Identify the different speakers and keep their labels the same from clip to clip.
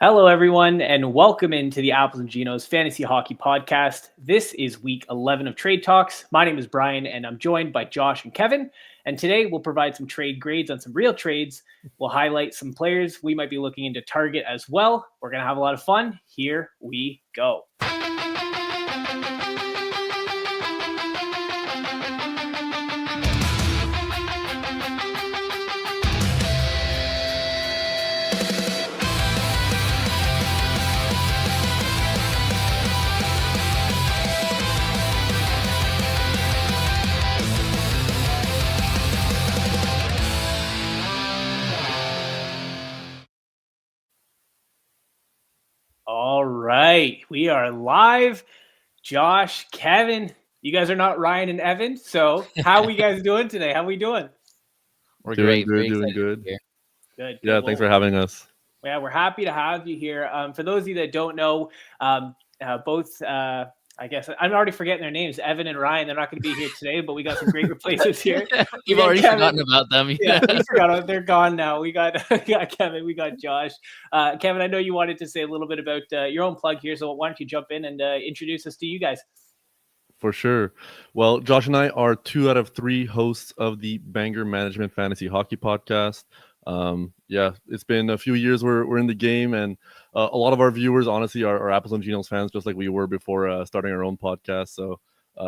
Speaker 1: Hello, everyone, and welcome into the Apples and Ginos Fantasy Hockey Podcast. This is week 11 of Trade Talks. My name is Brian, and I'm joined by Josh and Kevin. And today we'll provide some trade grades on some real trades. We'll highlight some players we might be looking into target as well. We're going to have a lot of fun. Here we go. All right, we are live. Josh, Kevin, you guys are not Ryan and Evan, so how are you guys doing today? How are we doing?
Speaker 2: We're
Speaker 3: doing
Speaker 2: great.
Speaker 3: Doing good.
Speaker 1: Good.
Speaker 3: Yeah, thanks for having us.
Speaker 1: Yeah, we're happy to have you here. For those of you that don't know, both, I guess I'm already forgetting their names, Evan and Ryan. They're not going to be here today, but we got some great replacements here.
Speaker 2: You've already forgotten about them.
Speaker 1: Yeah, we forgot. They're gone now. We got Kevin. We got Josh. Kevin, I know you wanted to say a little bit about your own plug here, so why don't you jump in and introduce us to you guys?
Speaker 3: For sure. Well, Josh and I are 2 out of 3 hosts of the Banger Management Fantasy Hockey Podcast. It's been a few years we're in the game, and a lot of our viewers, honestly, are Apples and Ginos fans, just like we were before starting our own podcast. So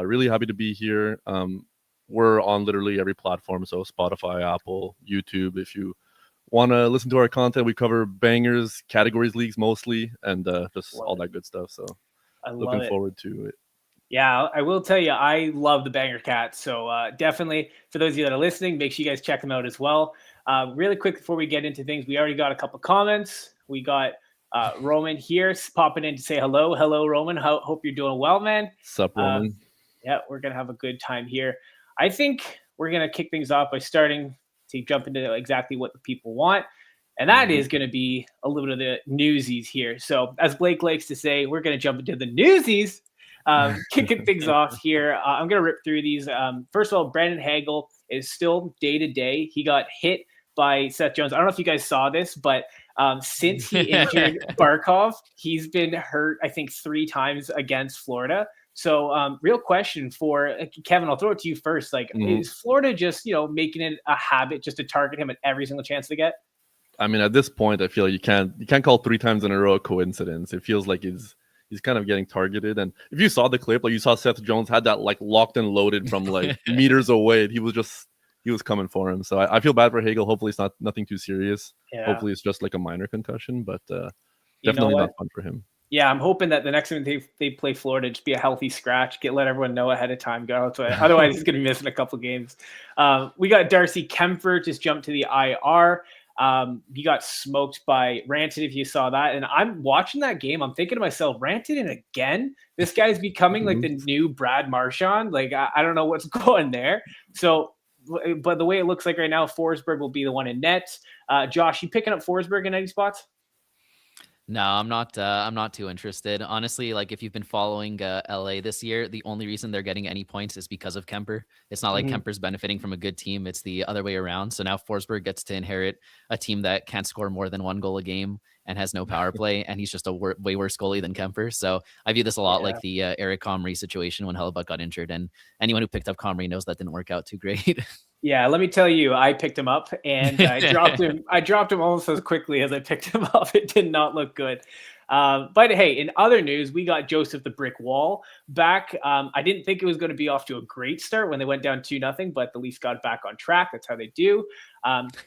Speaker 3: really happy to be here. We're on literally every platform, so Spotify, Apple, YouTube. If you want to listen to our content, we cover bangers, categories, leagues mostly, and just all that good stuff. So looking forward to it.
Speaker 1: Yeah, I will tell you, I love the Banger Cats. So definitely, for those of you that are listening, make sure you guys check them out as well. Really quick before we get into things, we already got a couple comments. We got Roman here popping in to say hello. Hello, Roman. Hope you're doing well, man.
Speaker 3: Sup, Roman?
Speaker 1: Yeah, we're going to have a good time here. I think we're going to kick things off by starting to jump into exactly what the people want. And that is going to be a little bit of the newsies here. So as Blake likes to say, we're going to jump into the newsies. Kicking things off here. I'm going to rip through these. First of all, Brandon Hagel is still day-to-day. He got hit by Seth Jones. I don't know if you guys saw this, but since he injured Barkov, he's been hurt, I think, 3 times against Florida. So real question for Kevin, I'll throw it to you first. Is Florida just, making it a habit just to target him at every single chance they get?
Speaker 3: I mean, at this point, I feel like you can't call 3 times in a row a coincidence. It feels like he's kind of getting targeted. And if you saw the clip, you saw Seth Jones had that locked and loaded from meters away. He was coming for him. So I feel bad for Hagel. Hopefully it's nothing too serious. Yeah. Hopefully it's just a minor concussion, but definitely not fun for him. Yeah,
Speaker 1: I'm hoping that the next time they play Florida, just be a healthy scratch, let everyone know ahead of time. Otherwise he's going to be missing a couple games. We got Darcy Kemper just jumped to the IR. He got smoked by Rantanen, if you saw that. And I'm watching that game. I'm thinking to myself, Rantanen again? This guy's becoming the new Brad Marchand. I don't know what's going there. So, but the way it looks like right now, Forsberg will be the one in net. Josh, you picking up Forsberg in any spots?
Speaker 2: No, I'm not too interested. Honestly, if you've been following LA this year, the only reason they're getting any points is because of Kemper. It's not like Kemper's benefiting from a good team. It's the other way around. So now Forsberg gets to inherit a team that can't score more than 1 goal a game and has no power play, and he's just a way worse goalie than Kemper. So I view this a lot like the Eric Comrie situation when Hellebuck got injured, and anyone who picked up Comrie knows that didn't work out too great.
Speaker 1: Yeah, let me tell you, I picked him up and I dropped him. I dropped him almost as quickly as I picked him up. It did not look good. But hey, in other news, we got Joseph the Brick Wall back. I didn't think it was going to be off to a great start when they went down 2-0, but the Leafs got back on track. That's how they do.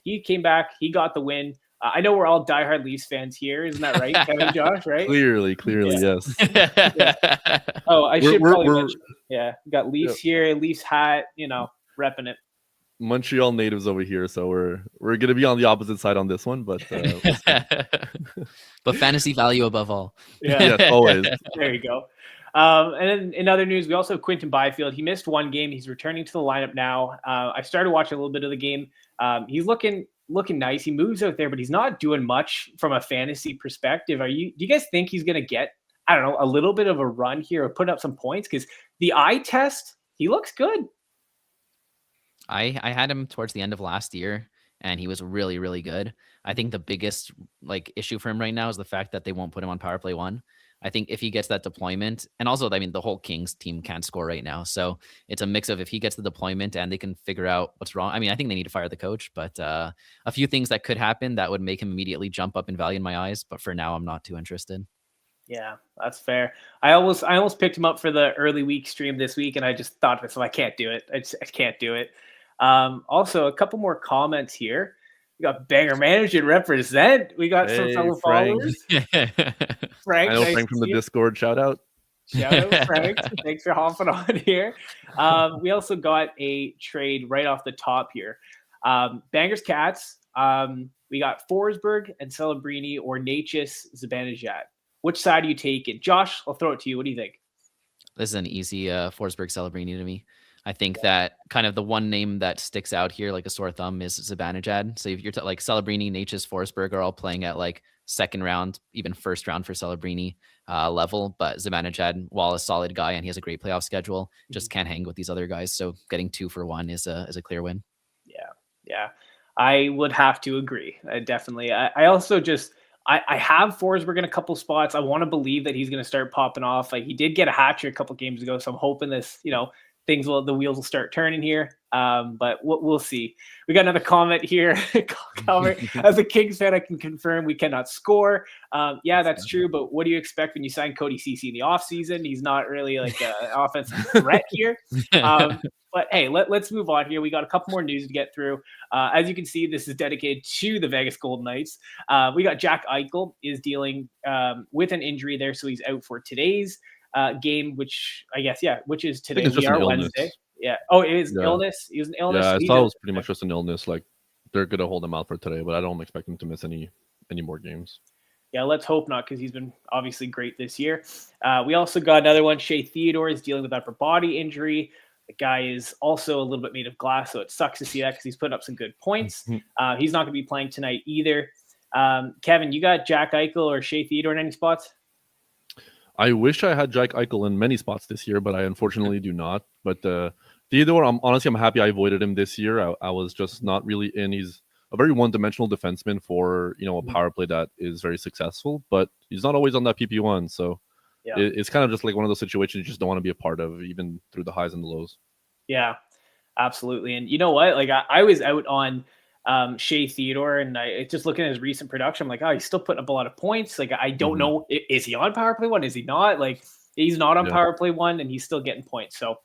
Speaker 1: He came back. He got the win. I know we're all diehard Leafs fans here. Isn't that right, Kevin, Josh, right?
Speaker 3: Clearly, yes.
Speaker 1: Yeah. Oh, I should probably mention. Yeah, we got Leafs here, Leafs hat, repping it.
Speaker 3: Montreal natives over here, so we're gonna be on the opposite side on this one, but
Speaker 2: but fantasy value above all.
Speaker 1: Yeah,
Speaker 3: yes, always.
Speaker 1: There you go. And then in other news, we also have Quinton Byfield. He missed 1 game. He's returning to the lineup now. I started watching a little bit of the game. He's looking nice. He moves out there, but he's not doing much from a fantasy perspective. Do you guys think he's gonna get, I don't know, a little bit of a run here or put up some points? Because the eye test, he looks good.
Speaker 2: I had him towards the end of last year, and he was really, really good. I think the biggest like issue for him right now is the fact that they won't put him on power play 1. I think if he gets that deployment, and also, I mean, the whole Kings team can't score right now. So it's a mix of if he gets the deployment and they can figure out what's wrong. I mean, I think they need to fire the coach, but a few things that could happen that would make him immediately jump up in value in my eyes. But for now, I'm not too interested.
Speaker 1: Yeah, that's fair. I almost picked him up for the early week stream this week, and I just thought to myself, I can't do it. I can't do it. Also, a couple more comments here. We got Banger Manage and Represent. We got some fellow followers. Frank,
Speaker 3: I know
Speaker 1: nice
Speaker 3: Frank from the Discord. Shout out.
Speaker 1: Shout out, Frank. Thanks for hopping on here. We also got a trade right off the top here. Bangers Cats. We got Forsberg and Celebrini or Natchez Zibanejad. Which side are you taking? Josh, I'll throw it to you. What do you think?
Speaker 2: This is an easy Forsberg Celebrini to me. I think that kind of the one name that sticks out here like a sore thumb is Zibanejad. So if you're like Celebrini, Natchez, Forsberg are all playing at like second round, even first round for Celebrini level. But Zibanejad, while a solid guy and he has a great playoff schedule, just can't hang with these other guys. So getting 2 for 1 is a clear win.
Speaker 1: Yeah. I would have to agree. Definitely. I also just I have Forsberg in a couple spots. I want to believe that he's going to start popping off. Like he did get a hat trick a couple games ago, so I'm hoping this, the wheels will start turning here. But we'll see. We got another comment here. As a Kings fan, I can confirm we cannot score. Yeah, that's true. But what do you expect when you sign Cody Ceci in the offseason? He's not really like an offensive threat here. But hey, let's move on here. We got a couple more news to get through. As you can see, this is dedicated to the Vegas Golden Knights. We got Jack Eichel is dealing with an injury there, so he's out for today's game, which is today. We are Wednesday. Yeah. Oh, it is illness. It was an illness.
Speaker 3: Yeah, I thought it was pretty much just an illness. Like they're gonna hold him out for today, but I don't expect him to miss any more games.
Speaker 1: Yeah, let's hope not, because he's been obviously great this year. We also got another one. Shea Theodore is dealing with upper body injury. The guy is also a little bit made of glass, so it sucks to see that because he's putting up some good points. He's not going to be playing tonight either. Kevin, you got Jack Eichel or Shea Theodore in any spots?
Speaker 3: I wish I had Jack Eichel in many spots this year, but I unfortunately do not. But Theodore, I'm happy I avoided him this year. I was just not really in. He's a very one-dimensional defenseman for a power play that is very successful, but he's not always on that PP1. So it's kind of just like one of those situations you just don't want to be a part of, even through the highs and the lows. Yeah,
Speaker 1: absolutely. And you know what? Like I was out on Shea Theodore, and I just looking at his recent production, I'm like, oh, he's still putting up a lot of points. Like I don't know, is he on power play 1? Is he not? Like he's not on power play 1, and he's still getting points. So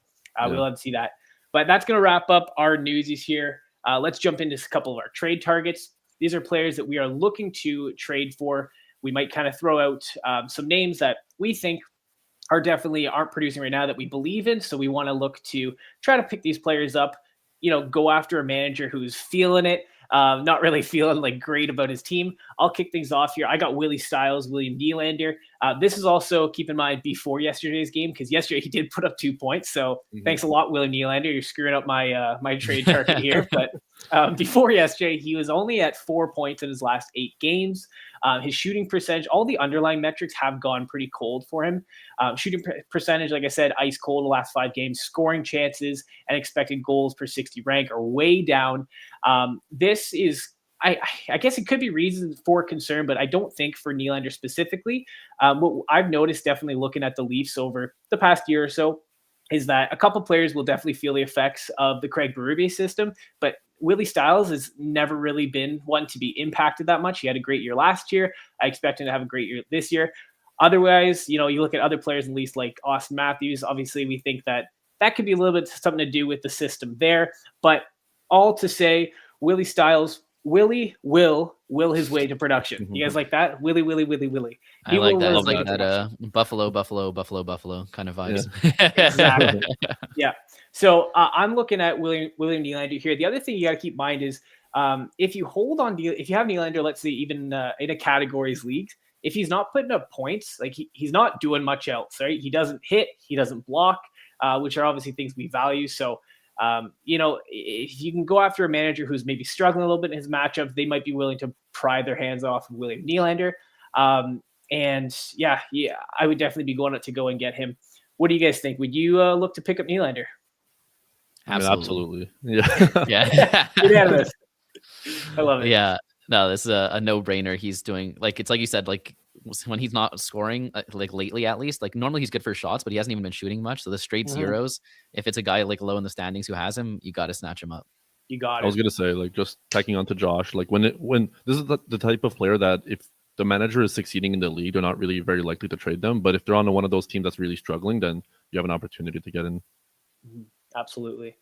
Speaker 1: we'll have to see that. But that's going to wrap up our newsies here. Let's jump into a couple of our trade targets. These are players that we are looking to trade for. We might kind of throw out some names that we think aren't producing right now that we believe in. So we want to look to try to pick these players up, go after a manager who's feeling it, not really feeling like great about his team. I'll kick things off here. I got Willie Stiles, William Nylander. This is also, keep in mind, before yesterday's game, because yesterday he did put up 2 points. So thanks a lot, William Nylander. You're screwing up my my trade target here. But before yesterday, he was only at 4 points in his last 8 games. His shooting percentage, all the underlying metrics have gone pretty cold for him. Shooting percentage, like I said, ice cold the last 5 games. Scoring chances and expected goals per 60 rank are way down. This is, I guess it could be reasons for concern, but I don't think for Nylander specifically. What I've noticed definitely looking at the Leafs over the past year or so is that a couple players will definitely feel the effects of the Craig Berube system, but Willie Stiles has never really been one to be impacted that much. He had a great year last year. I expect him to have a great year this year. Otherwise, you look at other players, at least like Austin Matthews. Obviously, we think that could be a little bit something to do with the system there. But all to say, Willie Stiles, Willie will his way to production. You guys like that? Willie.
Speaker 2: I like that. It's like that Buffalo kind of vibes.
Speaker 1: Yeah. Exactly. Yeah. So I'm looking at William Nylander here. The other thing you got to keep in mind is if you have Nylander, let's say even in a categories league, if he's not putting up points, like he's not doing much else, right? He doesn't hit, he doesn't block, which are obviously things we value. So if you can go after a manager who's maybe struggling a little bit in his matchup, they might be willing to pry their hands off of William Nylander. And I would definitely be going out to go and get him. What do you guys think? Would you look to pick up Nylander?
Speaker 3: Absolutely. Yeah.
Speaker 2: Yeah.
Speaker 1: Unanimous. I love it.
Speaker 2: Yeah, no, this is a no-brainer. He's doing it's like you said, when he's not scoring, like lately at least. Like normally he's good for shots, but he hasn't even been shooting much. So the straight zeros. If it's a guy like low in the standings who has him, you got to snatch him up.
Speaker 1: You got
Speaker 3: I was
Speaker 1: it.
Speaker 3: gonna say, like, just tacking on to Josh, like when this is the type of player that if the manager is succeeding in the league, they're not really very likely to trade them. But if they're on one of those teams that's really struggling, then you have an opportunity to get in.
Speaker 1: Absolutely.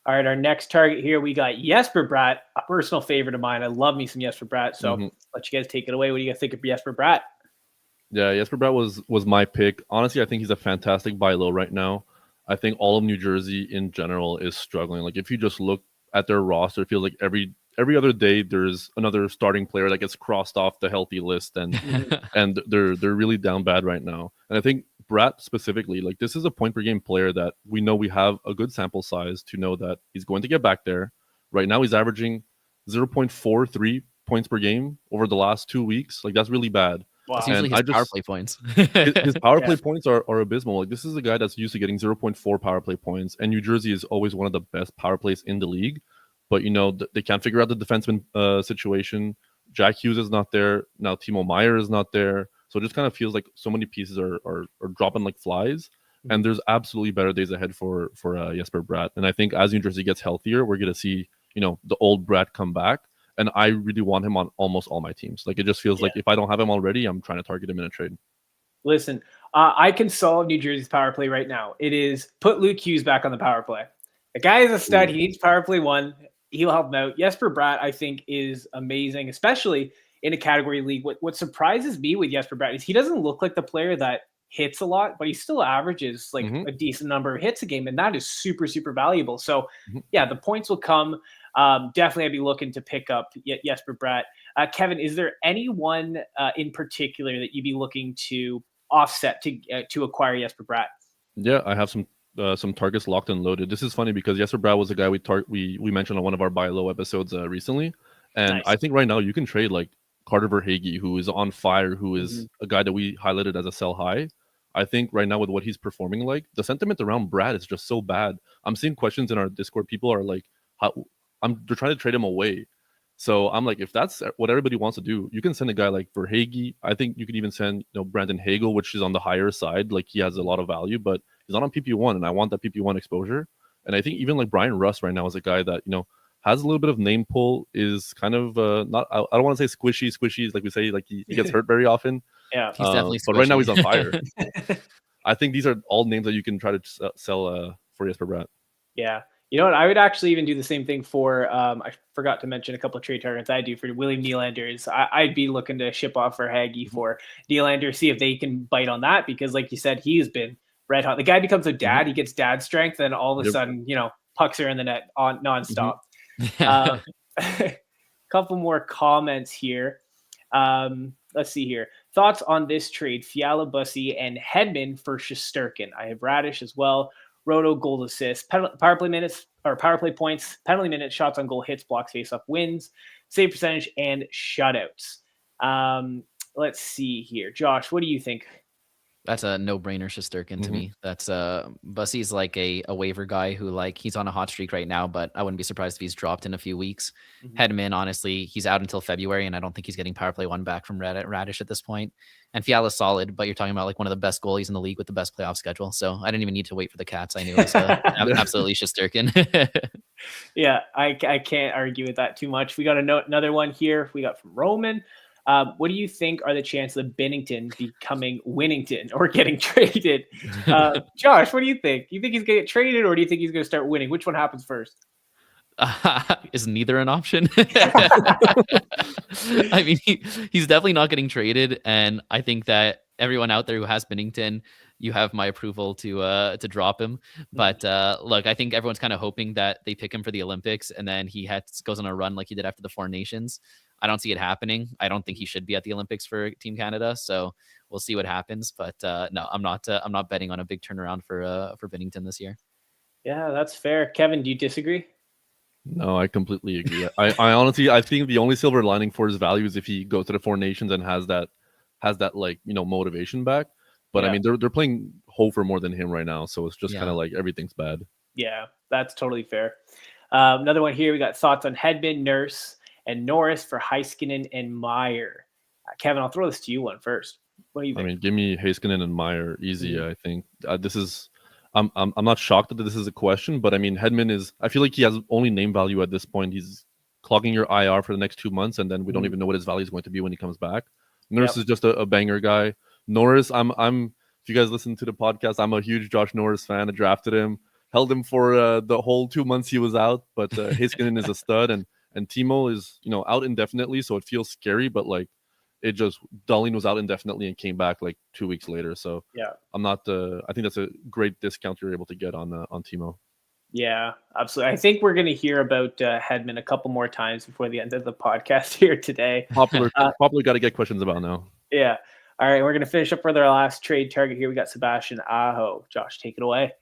Speaker 1: All right, our next target here, we got Jesper Bratt, a personal favorite of mine. I love me some Jesper Bratt. So let you guys take it away. What do you guys think of Jesper Bratt?
Speaker 3: Yeah, Jesper Bratt was my pick. Honestly, I think he's a fantastic buy low right now. I think all of New Jersey in general is struggling. Like if you just look at their roster, it feels like every other day there's another starting player that gets crossed off the healthy list, and and they're really down bad right now. And I think Bratt specifically, like this is a point per game player that we know we have a good sample size to know that he's going to get back there. Right now he's averaging 0.43 points per game over the last 2 weeks. Like that's really bad.
Speaker 1: Wow.
Speaker 2: That's usually his power play points.
Speaker 3: his power play points are abysmal. Like this is a guy that's used to getting 0.4 power play points, and New Jersey is always one of the best power plays in the league. But you know they can't figure out the defenseman situation. Jack Hughes is not there now. Timo Meyer is not there, so it just kind of feels like so many pieces are dropping like flies. And there's absolutely better days ahead for Jesper Bratt. And I think as New Jersey gets healthier, we're gonna see the old Bratt come back. And I really want him on almost all my teams. Like it just feels like if I don't have him already, I'm trying to target him in a trade.
Speaker 1: Listen, I can solve New Jersey's power play right now. It is put Luke Hughes back on the power play. The guy is a stud. He needs power play one. He'll help him out. Jesper Bratt, I think, is amazing, especially in a category league. What surprises me with Jesper Bratt is he doesn't look like the player that hits a lot, but he still averages like a decent number of hits a game, and that is super, super valuable. So, yeah, the points will come. Definitely, I'd be looking to pick up Jesper Bratt. Kevin, is there anyone in particular that you'd be looking to offset to acquire Jesper Bratt?
Speaker 3: Yeah, I have some targets locked and loaded. This is funny because Jesper Bratt was a guy we mentioned on one of our buy low episodes recently, and nice. I think right now you can trade like Carter Verhaeghe, who is on fire, who is a guy that we highlighted as a sell high. I think right now with what he's performing, like the sentiment around Bratt is just so bad. I'm seeing questions in our Discord. People are like, they're trying to trade him away. So I'm like, if that's what everybody wants to do, you can send a guy like Verhaeghe. I think you could even send Brandon Hagel, which is on the higher side. Like he has a lot of value, but he's not on PP1, and I want that PP1 exposure. And I think even like Brian Russ right now is a guy that has a little bit of name pull, is kind of not. I don't want to say squishy, like we say, like he gets hurt very often.
Speaker 2: Yeah, he's definitely squishy.
Speaker 3: But right now he's on fire. I think these are all names that you can try to sell for Jesper Bratt.
Speaker 1: Yeah. You know what? I would actually even do the same thing for, I forgot to mention a couple of trade targets I do for William Nylander. I'd be looking to ship off for Haggy for Nylander, see if they can bite on that, because like you said, he's been red hot. The guy becomes a dad, he gets dad strength, and all of a sudden, pucks are in the net on nonstop. Couple more comments here. Let's see here. Thoughts on this trade: Fiala, Bussy, and Hedman for Shesterkin. I have Radish as well. Roto, goal assist, power play minutes or power play points, penalty minutes, shots on goal, hits, blocks, face-off, wins, save percentage, and shutouts. Let's see here. Josh, what do you think?
Speaker 2: That's a no-brainer Shesterkin to me. That's Bussy's like a waiver guy who he's on a hot streak right now, but I wouldn't be surprised if he's dropped in a few weeks. Hedman, honestly, he's out until February, and I don't think he's getting power play one back from Radish at this point. And Fiala's solid, but you're talking about like one of the best goalies in the league with the best playoff schedule. So I didn't even need to wait for the Cats. I knew it was absolutely Shesterkin.
Speaker 1: Yeah, I can't argue with that too much. We got another one here. We got from Roman. What do you think are the chances of Binnington becoming Winnington or getting traded? Josh, what do you think? Do you think he's going to get traded, or do you think he's going to start winning? Which one happens first?
Speaker 2: Is neither an option? I mean, he's definitely not getting traded, and I think that everyone out there who has Binnington, you have my approval to drop him. But look, I think everyone's kind of hoping that they pick him for the Olympics, and then he goes on a run like he did after the Four Nations. I don't see it happening. I don't think he should be at the Olympics for Team Canada. So we'll see what happens. But no, I'm not betting on a big turnaround for Binnington this year.
Speaker 1: Yeah, that's fair. Kevin, do you disagree?
Speaker 3: No, I completely agree. I honestly, I think the only silver lining for his value is if he goes to the Four Nations and has that motivation back. But I mean, they're playing Hofer more than him right now, so it's just kind of like everything's bad.
Speaker 1: Yeah, that's totally fair. Another one here. We got thoughts on Hedman, Nurse, and Norris for Heiskanen and Meyer. Kevin, I'll throw this to you one first. What do you think?
Speaker 3: I mean, give me Heiskanen and Meyer easy. I think this is. I'm not shocked that this is a question, but I mean, Hedman is. I feel like he has only name value at this point. He's clogging your IR for the next 2 months, and then we don't even know what his value is going to be when he comes back. Nurse is just a banger guy. Norris, I'm. If you guys listen to the podcast, I'm a huge Josh Norris fan. I drafted him, held him for the whole 2 months he was out. But Heiskanen is a stud, and Timo is out indefinitely, so it feels scary. But like, it just Dahlin was out indefinitely and came back like 2 weeks later. So
Speaker 1: yeah,
Speaker 3: I'm not. I think that's a great discount you're able to get on Timo.
Speaker 1: Yeah, absolutely. I think we're going to hear about Hedman a couple more times before the end of the podcast here today.
Speaker 3: Popular got to get questions about now.
Speaker 1: Yeah. All right, we're going to finish up with our last trade target here. We got Sebastian Aho. Josh, take it away.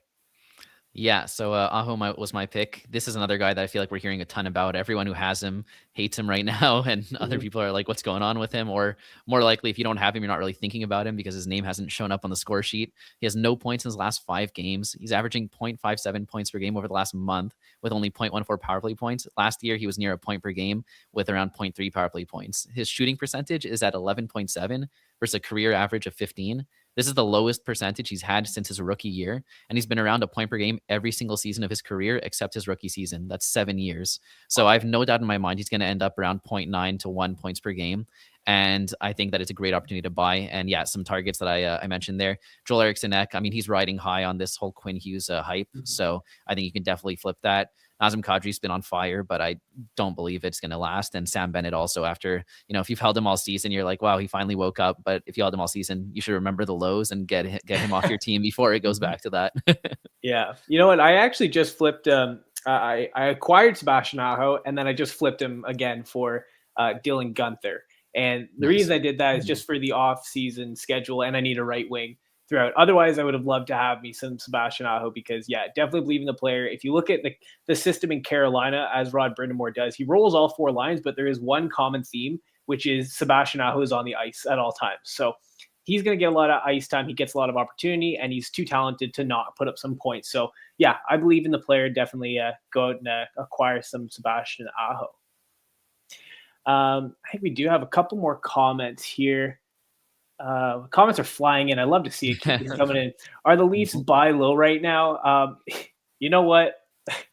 Speaker 2: Yeah, so Aho was my pick. This is another guy that I feel like we're hearing a ton about. Everyone who has him hates him right now, and other people are like, what's going on with him? Or more likely, if you don't have him, you're not really thinking about him because his name hasn't shown up on the score sheet. He has no points in his last 5 games. He's averaging 0.57 points per game over the last month with only 0.14 power play points. Last year, he was near a point per game with around 0.3 power play points. His shooting percentage is at 11.7 versus a career average of 15. This is the lowest percentage he's had since his rookie year, and he's been around a point per game every single season of his career except his rookie season. That's 7 years. So I have no doubt in my mind he's going to end up around 0.9 to 1 points per game, and I think that it's a great opportunity to buy. And yeah, some targets that I mentioned there. Joel Eriksson-Ek, I mean, he's riding high on this whole Quinn Hughes hype, so I think you can definitely flip that. Nazem Kadri's been on fire, but I don't believe it's going to last. And Sam Bennett also, after, if you've held him all season, you're like, wow, he finally woke up. But if you held him all season, you should remember the lows and get him off your team before it goes back to that.
Speaker 1: Yeah. You know what? I actually just flipped. I acquired Sebastian Aho, and then I just flipped him again for Dylan Guenther. And the reason I did that is just for the off-season schedule, and I need a right wing throughout. Otherwise, I would have loved to have me some Sebastian Aho because, yeah, definitely believe in the player. If you look at the system in Carolina, as Rod Brindamore does, he rolls all 4 lines, but there is one common theme, which is Sebastian Aho is on the ice at all times. So he's going to get a lot of ice time. He gets a lot of opportunity, and he's too talented to not put up some points. So, yeah, I believe in the player. Definitely go out and acquire some Sebastian Aho. I think we do have a couple more comments here. Comments are flying in. I love to see it keep coming in. Are the Leafs buy low right now? You know what?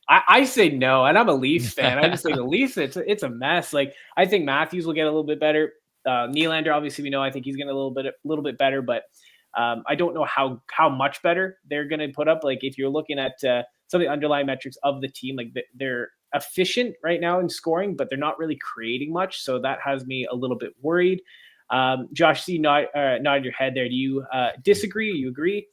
Speaker 1: I say no, and I'm a Leafs fan. I just say the Leafs, it's a mess. Like, I think Matthews will get a little bit better. Nylander, obviously, we know. I think he's getting a little bit better, but I don't know how much better they're going to put up. Like, if you're looking at some of the underlying metrics of the team, like they're efficient right now in scoring, but they're not really creating much. So that has me a little bit worried. Josh, see nod your head there. Do you disagree? You agree?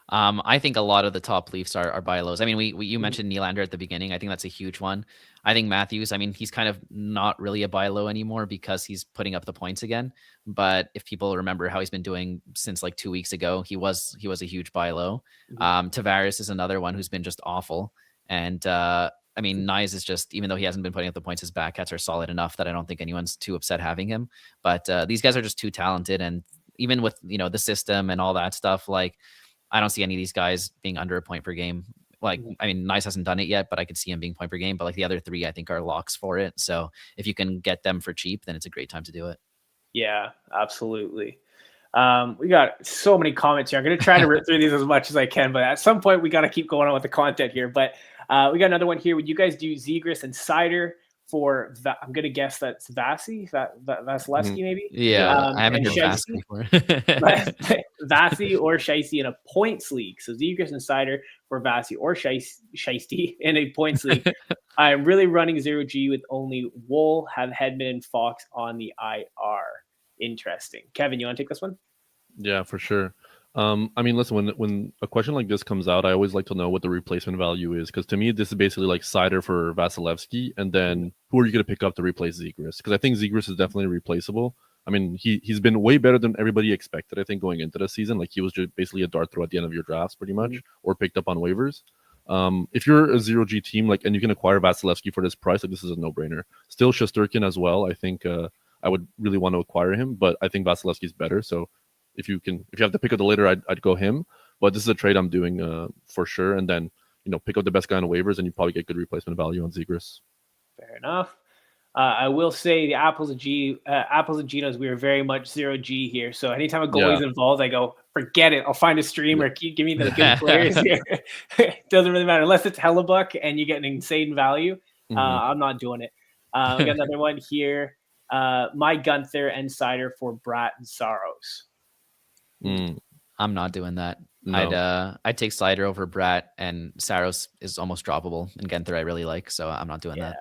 Speaker 2: I think a lot of the top Leafs are buy lows. I mean, you mentioned Nylander at the beginning. I think that's a huge one. I think Matthews, I mean, he's kind of not really a buy low anymore because he's putting up the points again. But if people remember how he's been doing since like 2 weeks ago, he was a huge buy low. Tavares is another one who's been just awful. And I mean, Nyes is just, even though he hasn't been putting up the points, his backhats are solid enough that I don't think anyone's too upset having him. But these guys are just too talented. And even with, the system and all that stuff, like, I don't see any of these guys being under a point per game. Like, I mean, Nyes hasn't done it yet, but I could see him being point per game. But like the other 3, I think are locks for it. So if you can get them for cheap, then it's a great time to do it. Yeah,
Speaker 1: absolutely. We got so many comments here. I'm going to try to rip through these as much as I can, but at some point we got to keep going on with the content here. But we got another one here. Would you guys do Zegras and Cider for, I'm going to guess that's Vasilevsky maybe?
Speaker 2: Yeah, I haven't heard Vasilevsky before.
Speaker 1: Vasi or Shiesty in a points league. So Zegras and Cider for Vasi or Shiesty in a points league. I'm really running 0G with only Wool, have Hedman and Fox on the IR. Interesting. Kevin, you want to take this one?
Speaker 3: Yeah, for sure. I mean, listen, when a question like this comes out, I always like to know what the replacement value is, because to me, this is basically like Cider for Vasilevsky, and then who are you going to pick up to replace Zegras? Because I think Zegras is definitely replaceable. I mean, he's been way better than everybody expected, I think, going into the season. Like, he was just basically a dart throw at the end of your drafts, pretty much, or picked up on waivers. If you're a 0G team, like, and you can acquire Vasilevsky for this price, like, this is a no-brainer. Still Shesterkin as well. I think I would really want to acquire him, but I think Vasilevsky is better. So if you have to pick up the later, I'd go him. But this is a trade I'm doing for sure. And then, pick up the best guy on waivers, and you probably get good replacement value on Zegras.
Speaker 1: Fair enough. I will say the Apples and Ginos, we are very much 0G here. So anytime a goalie's involved, I go, forget it. I'll find a streamer. Give me the good players here. It doesn't really matter unless it's Hellebuck and you get an insane value. I'm not doing it. We got another one here. My Gunther and Cider for Brat and Saros.
Speaker 2: I'm not doing that.
Speaker 3: No.
Speaker 2: I'd take Slider over Brat, and Saros is almost droppable, and Gunther I really like, so I'm not doing that.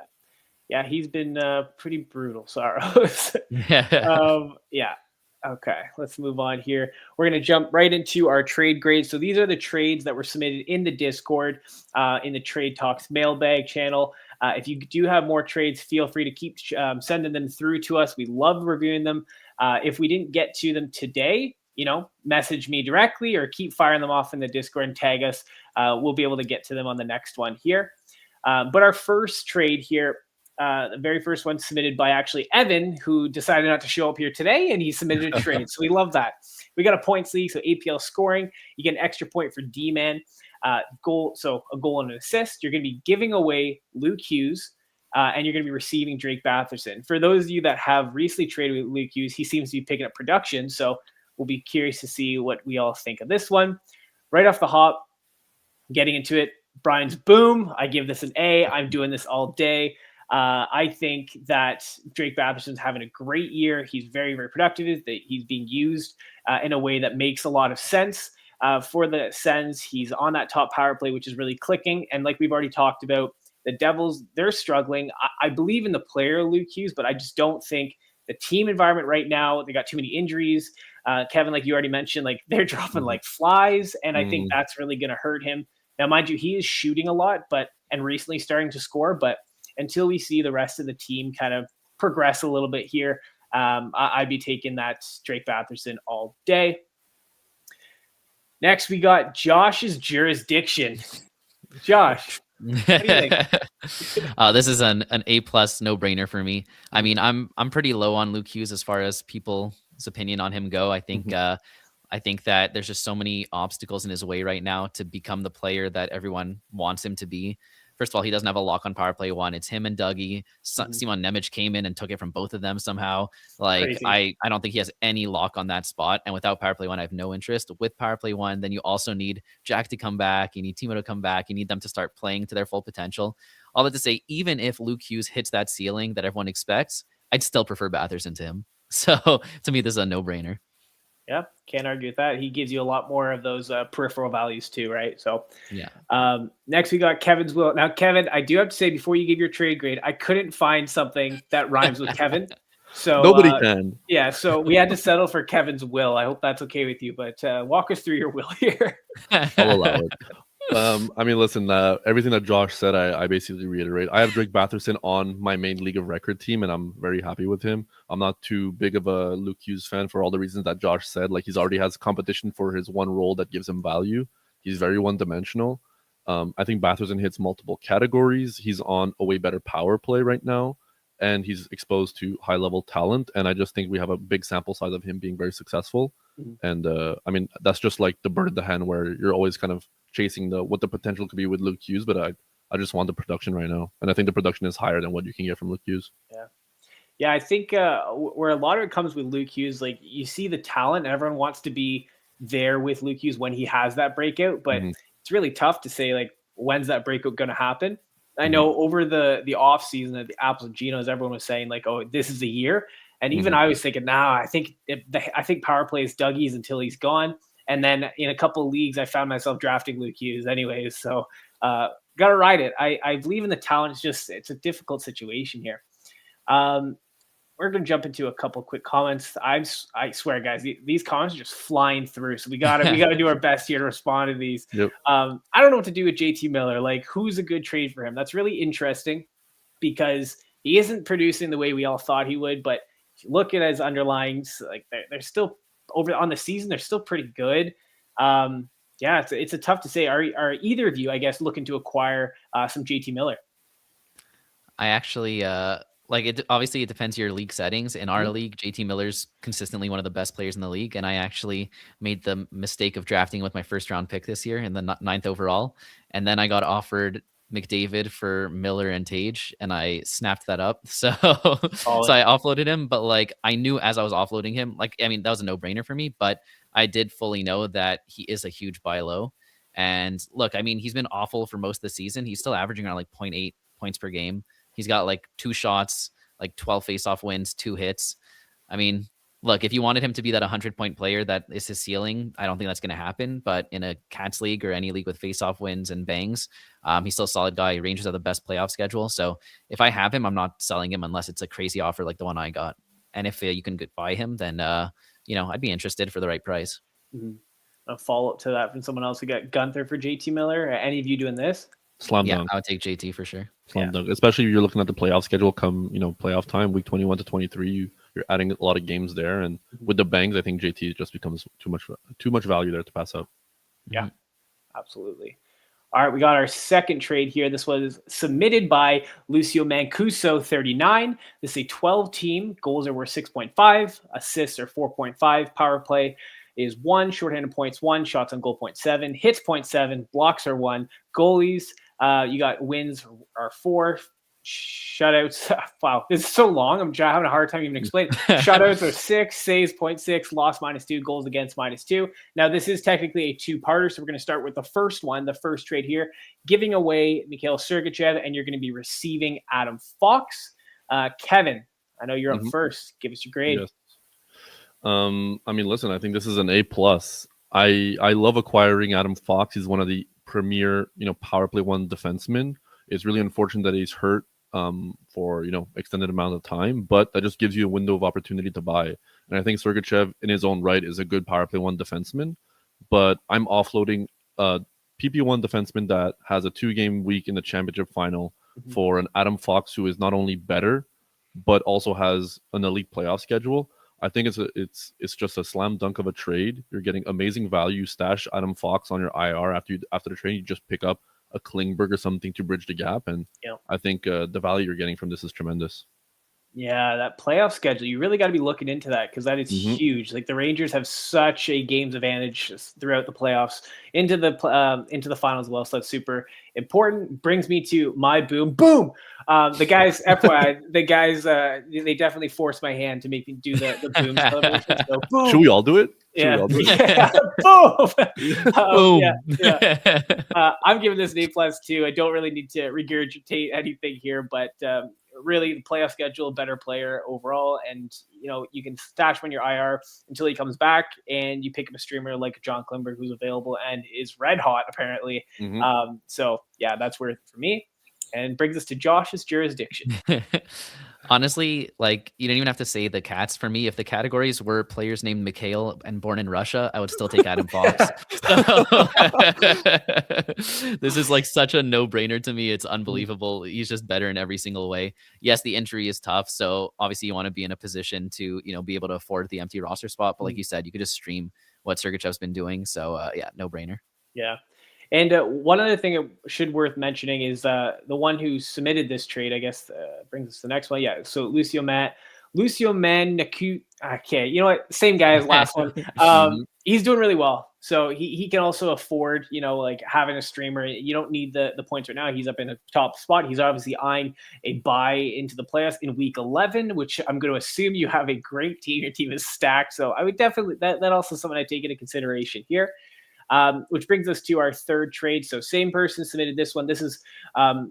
Speaker 1: Yeah, he's been pretty brutal, Saros. Yeah. Okay, let's move on here. We're going to jump right into our trade grades. So these are the trades that were submitted in the Discord, in the Trade Talks mailbag channel. If you do have more trades, feel free to keep sending them through to us. We love reviewing them. If we didn't get to them today, message me directly or keep firing them off in the Discord and tag us. We'll be able to get to them on the next one here. But our first trade here, the very first one submitted by actually Evan, who decided not to show up here today, and he submitted a trade. So we love that. We got a points league, so APL scoring. You get an extra point for D-man. Goal, so a goal and an assist. You're going to be giving away Luke Hughes, and you're going to be receiving Drake Batherson. For those of you that have recently traded with Luke Hughes, he seems to be picking up production, so we'll be curious to see what we all think of this one. Right off the hop, getting into it, Brian's boom. I give this an A. I'm doing this all day. I think that Drake Batherson's having a great year. He's very, very productive. He's being used in a way that makes a lot of sense for the Sens. He's on that top power play, which is really clicking. And like we've already talked about, the Devils, they're struggling. I believe in the player Luke Hughes, but I just don't think the team environment right now, they got too many injuries. Kevin, like you already mentioned, like they're dropping like flies. And I think that's really going to hurt him. Now, mind you, he is shooting a lot, and recently starting to score, but until we see the rest of the team kind of progress a little bit here, I'd be taking that Drake Batherson all day. Next, we got Josh's jurisdiction. Josh, what do you think?
Speaker 2: This is an A+ no-brainer for me. I mean, I'm pretty low on Luke Hughes as far as people's opinion on him go. I think that there's just so many obstacles in his way right now to become the player that everyone wants him to be. First of all, he doesn't have a lock on power play one. It's him and Dougie. Simon Nemec came in and took it from both of them somehow. Like, I don't think he has any lock on that spot. And without power play one, I have no interest. With power play one, then you also need Jack to come back. You need Timo to come back. You need them to start playing to their full potential. All that to say, even if Luke Hughes hits that ceiling that everyone expects, I'd still prefer Batherson to him. So to me, this is a no-brainer.
Speaker 1: Yeah, can't argue with that. He gives you a lot more of those peripheral values too, right? So,
Speaker 2: yeah.
Speaker 1: Next, we got Kevin's will. Now, Kevin, I do have to say before you give your trade grade, I couldn't find something that rhymes with Kevin. So
Speaker 3: nobody can.
Speaker 1: Yeah, so we had to settle for Kevin's will. I hope that's okay with you, but walk us through your will here.
Speaker 3: I'll allow it. I mean, listen, everything that Josh said, I basically reiterate. I have Drake Batherson on my main league of record team, and I'm very happy with him. I'm not too big of a Luke Hughes fan for all the reasons that Josh said. Like, he's already has competition for his one role that gives him value. He's very one-dimensional. I think Batherson hits multiple categories. He's on a way better power play right now, and he's exposed to high-level talent. And I just think we have a big sample size of him being very successful. And I mean, that's just like the bird in the hand, where you're always kind of chasing what the potential could be with Luke Hughes, but I just want the production right now, and I think the production is higher than what you can get from Luke Hughes.
Speaker 1: Yeah, I think where a lot of it comes with Luke Hughes, like you see the talent, and everyone wants to be there with Luke Hughes when he has that breakout, but it's really tough to say like when's that breakout going to happen. I know over the off season at the Apples and Ginos, everyone was saying like, oh, this is the year, and even I was thinking, I think power play is Dougie's until he's gone. And then in a couple of leagues, I found myself drafting Luke Hughes anyways. So got to ride it. I believe in the talent. It's a difficult situation here. We're going to jump into a couple quick comments. I swear, guys, these comments are just flying through. So we got to do our best here to respond to these.
Speaker 3: Yep.
Speaker 1: I don't know what to do with JT Miller. Like, who's a good trade for him? That's really interesting because he isn't producing the way we all thought he would. But if you look at his underlyings, like they're still over on the season, they're still pretty good. It's a tough to say. Are either of you, I guess, looking to acquire some JT Miller?
Speaker 2: I actually obviously it depends your league settings. In our league, JT Miller's consistently one of the best players in the league, and I actually made the mistake of drafting with my first round pick this year in the 9th overall, and then I got offered McDavid for Miller and Tage, and I snapped that up. So I offloaded him, but like I knew as I was offloading him, like I mean that was a no-brainer for me, but I did fully know that he is a huge buy low. And look, I mean he's been awful for most of the season. He's still averaging around like 0.8 points per game. He's got like 2 shots, like 12 face-off wins, 2 hits. I mean, look, if you wanted him to be that 100-point player that is his ceiling, I don't think that's going to happen. But in a Cats league or any league with face-off wins and bangs, he's still a solid guy. Rangers have the best playoff schedule. So if I have him, I'm not selling him unless it's a crazy offer like the one I got. And if you can buy him, then, I'd be interested for the right price.
Speaker 1: Mm-hmm. A follow-up to that from someone else. We got Gunther for JT Miller. Are any of you doing this?
Speaker 3: Slam dunk.
Speaker 2: I would take JT for sure.
Speaker 3: Slam dunk. Especially if you're looking at the playoff schedule come, playoff time, week 21 to 23, you're adding a lot of games there. And with the bangs, I think JT just becomes too much value there to pass up.
Speaker 1: Yeah, absolutely. All right, we got our second trade here. This was submitted by Lucio Mancuso, 39. This is a 12-team. Goals are worth 6.5. Assists are 4.5. Power play is 1. Shorthanded points 1. Shots on goal 0.7. Hits 0.7. Blocks are 1. Goalies, you got wins are 4. Shutouts, wow, this is so long. I'm having a hard time even explaining. Shutouts are 6, saves 0.6, loss -2, goals against -2. Now, this is technically a two-parter, so we're going to start with the first one, the first trade here, giving away Mikhail Sergachev, and you're going to be receiving Adam Fox. Kevin, I know you're up first. Give us your grade.
Speaker 3: Yes. Listen, I think this is an A+. I love acquiring Adam Fox. He's one of the premier, power play 1 defensemen. It's really unfortunate that he's hurt for extended amount of time, but that just gives you a window of opportunity to buy. And I think Sergachev in his own right is a good power play 1 defenseman, but I'm offloading a PP1 defenseman that has a 2-game week in the championship final for an Adam Fox who is not only better but also has an elite playoff schedule. I think it's just a slam dunk of a trade. You're getting amazing value. Stash Adam Fox on your IR after the trade. You just pick up a Klingberg or something to bridge the gap. And I think the value you're getting from this is tremendous.
Speaker 1: Yeah, that playoff schedule, you really got to be looking into that because that is huge. Like the Rangers have such a games advantage throughout the playoffs into the finals as well. So that's super important. Brings me to my boom. The guys, FYI, they definitely forced my hand to make me do the boom celebration. So, boom.
Speaker 3: Should we all do it?
Speaker 1: Yeah.
Speaker 3: Boom.
Speaker 1: I'm giving this an A+ too. I don't really need to regurgitate anything here, but really the playoff schedule, better player overall. And, you can stash him on your IR until he comes back and you pick up a streamer like John Klingberg who's available and is red hot apparently. So yeah, that's worth it for me. And brings us to Josh's jurisdiction.
Speaker 2: Honestly, like you don't even have to say the Cats for me. If the categories were players named Mikhail and born in Russia, I would still take Adam Fox. This is like such a no-brainer to me. It's unbelievable. He's just better in every single way. Yes, the injury is tough, so obviously you want to be in a position to be able to afford the empty roster spot. But like you said, you could just stream what Sergachev's been doing. So yeah, no-brainer.
Speaker 1: Yeah. And one other thing it should worth mentioning is the one who submitted this trade, I guess, brings us to the next one. Yeah, so Lucio Mancuso. Okay, you know what? Same guy as last one. He's doing really well. So he can also afford, like having a streamer. You don't need the points right now. He's up in a top spot. He's obviously eyeing a buy into the playoffs in week 11, which I'm going to assume you have a great team. Your team is stacked. So I would definitely, that also something I take into consideration here. Which brings us to our third trade. So same person submitted this one. This is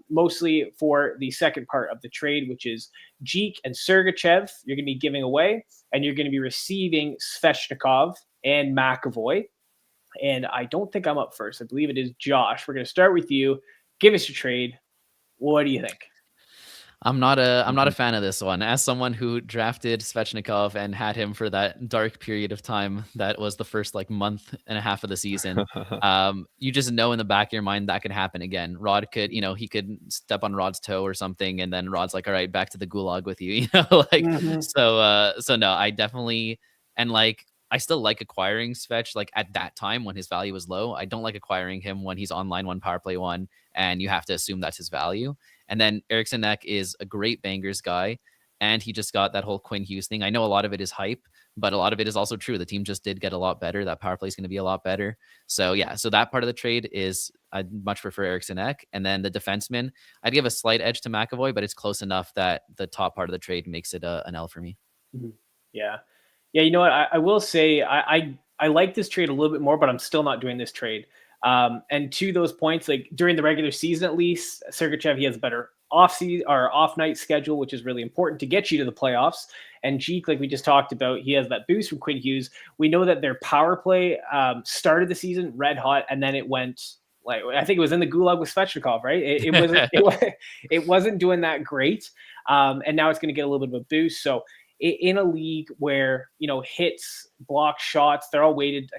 Speaker 1: mostly for the second part of the trade, which is Jeek and Sergachev. You're going to be giving away, and you're going to be receiving Svechnikov and McAvoy. And I don't think I'm up first. I believe it is Josh. We're going to start with you. Give us your trade. What do you think?
Speaker 2: I'm not a fan of this one. As someone who drafted Svechnikov and had him for that dark period of time that was the first month and a half of the season, you just know in the back of your mind that could happen again. Rod could, he could step on Rod's toe or something, and then Rod's like, "All right, back to the gulag with you," So no, I definitely I still like acquiring Svech at that time when his value was low. I don't like acquiring him when he's on line 1, power play 1, and you have to assume that's his value. And then Eriksson Ek is a great bangers guy, and he just got that whole Quinn Hughes thing. I know a lot of it is hype, but a lot of it is also true. The team just did get a lot better. That power play is going to be a lot better. So yeah, so that part of the trade is I'd much prefer Eriksson Ek. And then the defenseman, I'd give a slight edge to McAvoy, but it's close enough that the top part of the trade makes it an L for me.
Speaker 1: Yeah. You know what? I will say I like this trade a little bit more, but I'm still not doing this trade. And to those points, like during the regular season, at least Sergachev, he has a better off night schedule, which is really important to get you to the playoffs. And Jeek, like we just talked about, he has that boost from Quinn Hughes. We know that their power play started the season red hot, and then it went like, I think it was in the gulag with Svechnikov, right? It wasn't doing that great. And now it's going to get a little bit of a boost. So in a league where, hits, blocks, shots, they're all weighted.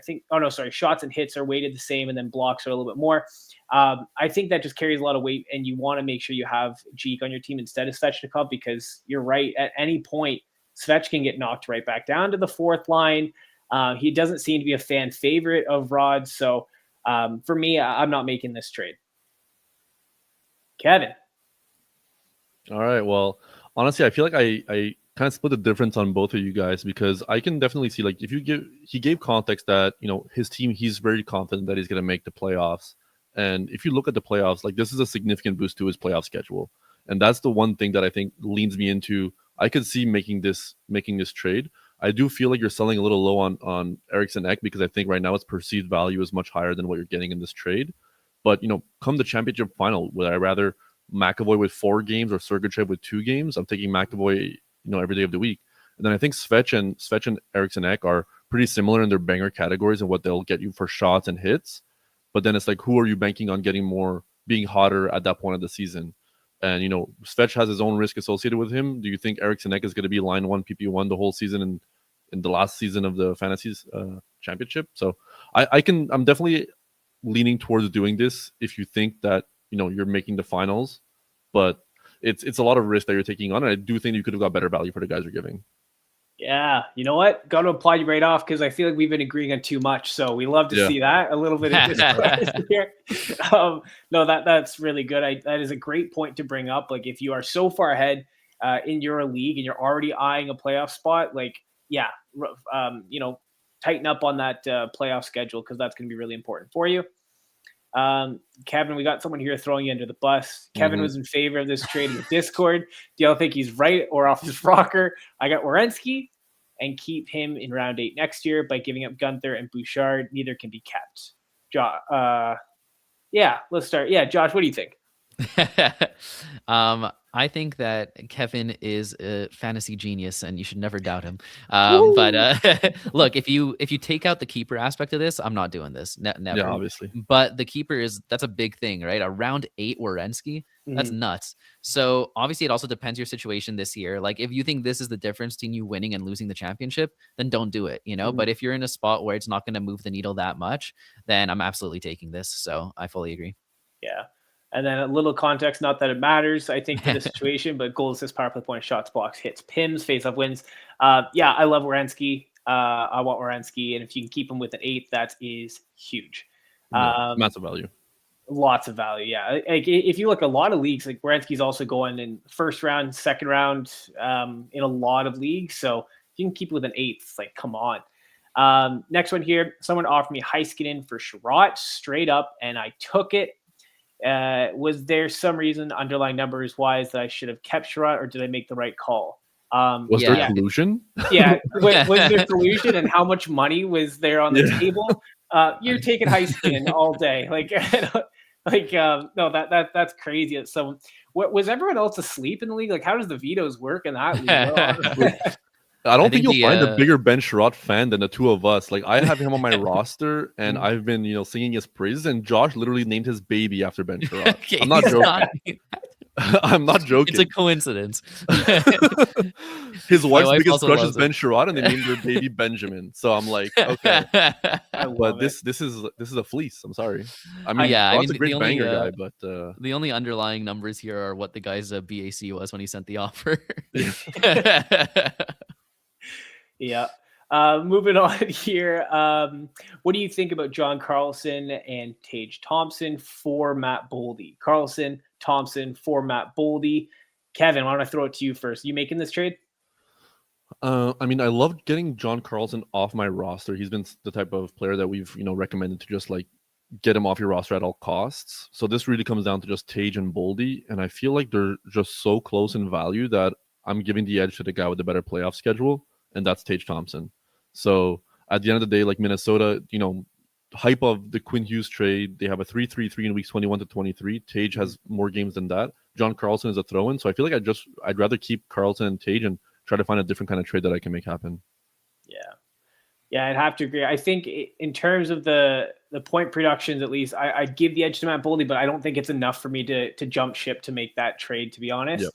Speaker 1: Shots and hits are weighted the same, and then blocks are a little bit more. I think that just carries a lot of weight, and you want to make sure you have Jeek on your team instead of Svechnikov, because you're right. At any point, Svech can get knocked right back down to the fourth line. He doesn't seem to be a fan favorite of Rod. So for me, I'm not making this trade. Kevin.
Speaker 3: All right. Well, honestly, I feel like I kind of split the difference on both of you guys, because I can definitely see, like, he gave context that, his team, he's very confident that he's going to make the playoffs. And if you look at the playoffs, like, this is a significant boost to his playoff schedule. And that's the one thing that I think leans me into, I could see making this trade. I do feel like you're selling a little low on Eriksson Ek, because I think right now its perceived value is much higher than what you're getting in this trade. But, come the championship final, would I rather McAvoy with 4 games or Sergachev with 2 games? I'm taking McAvoy, every day of the week. And then I think Svech and Eriksson Ek are pretty similar in their banger categories and what they'll get you for shots and hits. But then it's like, who are you banking on being hotter at that point of the season? And, Svech has his own risk associated with him. Do you think Eriksson Ek is going to be line 1, PP1 the whole season and in the last season of the Fantasies championship? So I'm definitely leaning towards doing this if you think that, you're making the finals. But it's a lot of risk that you're taking on, and I do think you could have got better value for the guys you're giving.
Speaker 1: Yeah, you know what? Got to apply you right off, because I feel like we've been agreeing on too much. So we love to see that, a little bit of discourse here. No, that's really good. That is a great point to bring up. Like, if you are so far ahead in your league and you're already eyeing a playoff spot, tighten up on that playoff schedule, because that's going to be really important for you. Kevin, we got someone here throwing you under the bus. Kevin was in favor of this trade in the Discord. Do y'all think he's right or off his rocker? I got Werenski and keep him in round 8 next year by giving up Gunther and Bouchard. Neither can be kept. Let's start. Yeah, Josh, what do you think?
Speaker 2: I think that Kevin is a fantasy genius, and you should never doubt him. But look, if you take out the keeper aspect of this, I'm not doing this. Never.
Speaker 3: Yeah, obviously.
Speaker 2: But the keeper that's a big thing, right? A round 8 Werenski, that's nuts. So obviously, it also depends your situation this year. Like, if you think this is the difference between you winning and losing the championship, then don't do it. But if you're in a spot where it's not going to move the needle that much, then I'm absolutely taking this. So I fully agree.
Speaker 1: Yeah. And then a little context, not that it matters, I think, for the situation, but goals, assists, power play points, shots, blocks, hits, PIMs, face-off wins. I love Werenski. I want Werenski, and if you can keep him with an 8, that is huge.
Speaker 3: Massive value.
Speaker 1: Lots of value, yeah. Like, if you look, a lot of leagues, like, Werenski's also going in first round, second round, in a lot of leagues. So if you can keep it with an 8, it's like, come on. Next one here, someone offered me Heiskanen for Sherratt straight up, and I took it. Was there some reason, underlying numbers wise, that I should have kept Sherratt, or did I make the right call?
Speaker 3: Was there collusion?
Speaker 1: Yeah. Was there collusion, and how much money was there on the table? You're taking Heiskanen all day. No, that's crazy. So was everyone else asleep in the league? Like, how does the vetoes work in that league?
Speaker 3: I don't think you'll find a bigger Ben Sherratt fan than the two of us. Like, I have him on my roster, and I've been, singing his praises. And Josh literally named his baby after Ben Sherratt.
Speaker 2: Okay,
Speaker 3: I'm not joking. I'm not joking.
Speaker 2: It's a coincidence.
Speaker 3: His wife's biggest crush is Ben Sherratt, and they named their baby Benjamin. So I'm like, okay. But this is a fleece. I'm sorry. I mean, Sherratt's a great banger guy, but
Speaker 2: the only underlying numbers here are what the guy's BAC was when he sent the offer.
Speaker 1: Yeah. Moving on here. What do you think about John Carlson and Tage Thompson for Matt Boldy? Carlson, Thompson for Matt Boldy. Kevin, why don't I throw it to you first? You making this trade?
Speaker 3: I love getting John Carlson off my roster. He's been the type of player that we've, recommended to just like get him off your roster at all costs. So this really comes down to just Tage and Boldy, and I feel like they're just so close in value that I'm giving the edge to the guy with the better playoff schedule, and that's Tage Thompson. So at the end of the day, like Minnesota, hype of the Quinn Hughes trade, they have a 3-3-3 in weeks 21 to 23. Tage has more games than that. John Carlson is a throw-in, so I feel like I'd rather keep Carlson and Tage and try to find a different kind of trade that I can make happen.
Speaker 1: Yeah, I'd have to agree. I think in terms of the point productions, at least, I'd give the edge to Matt Boldy, but I don't think it's enough for me to jump ship to make that trade, to be honest. Yep.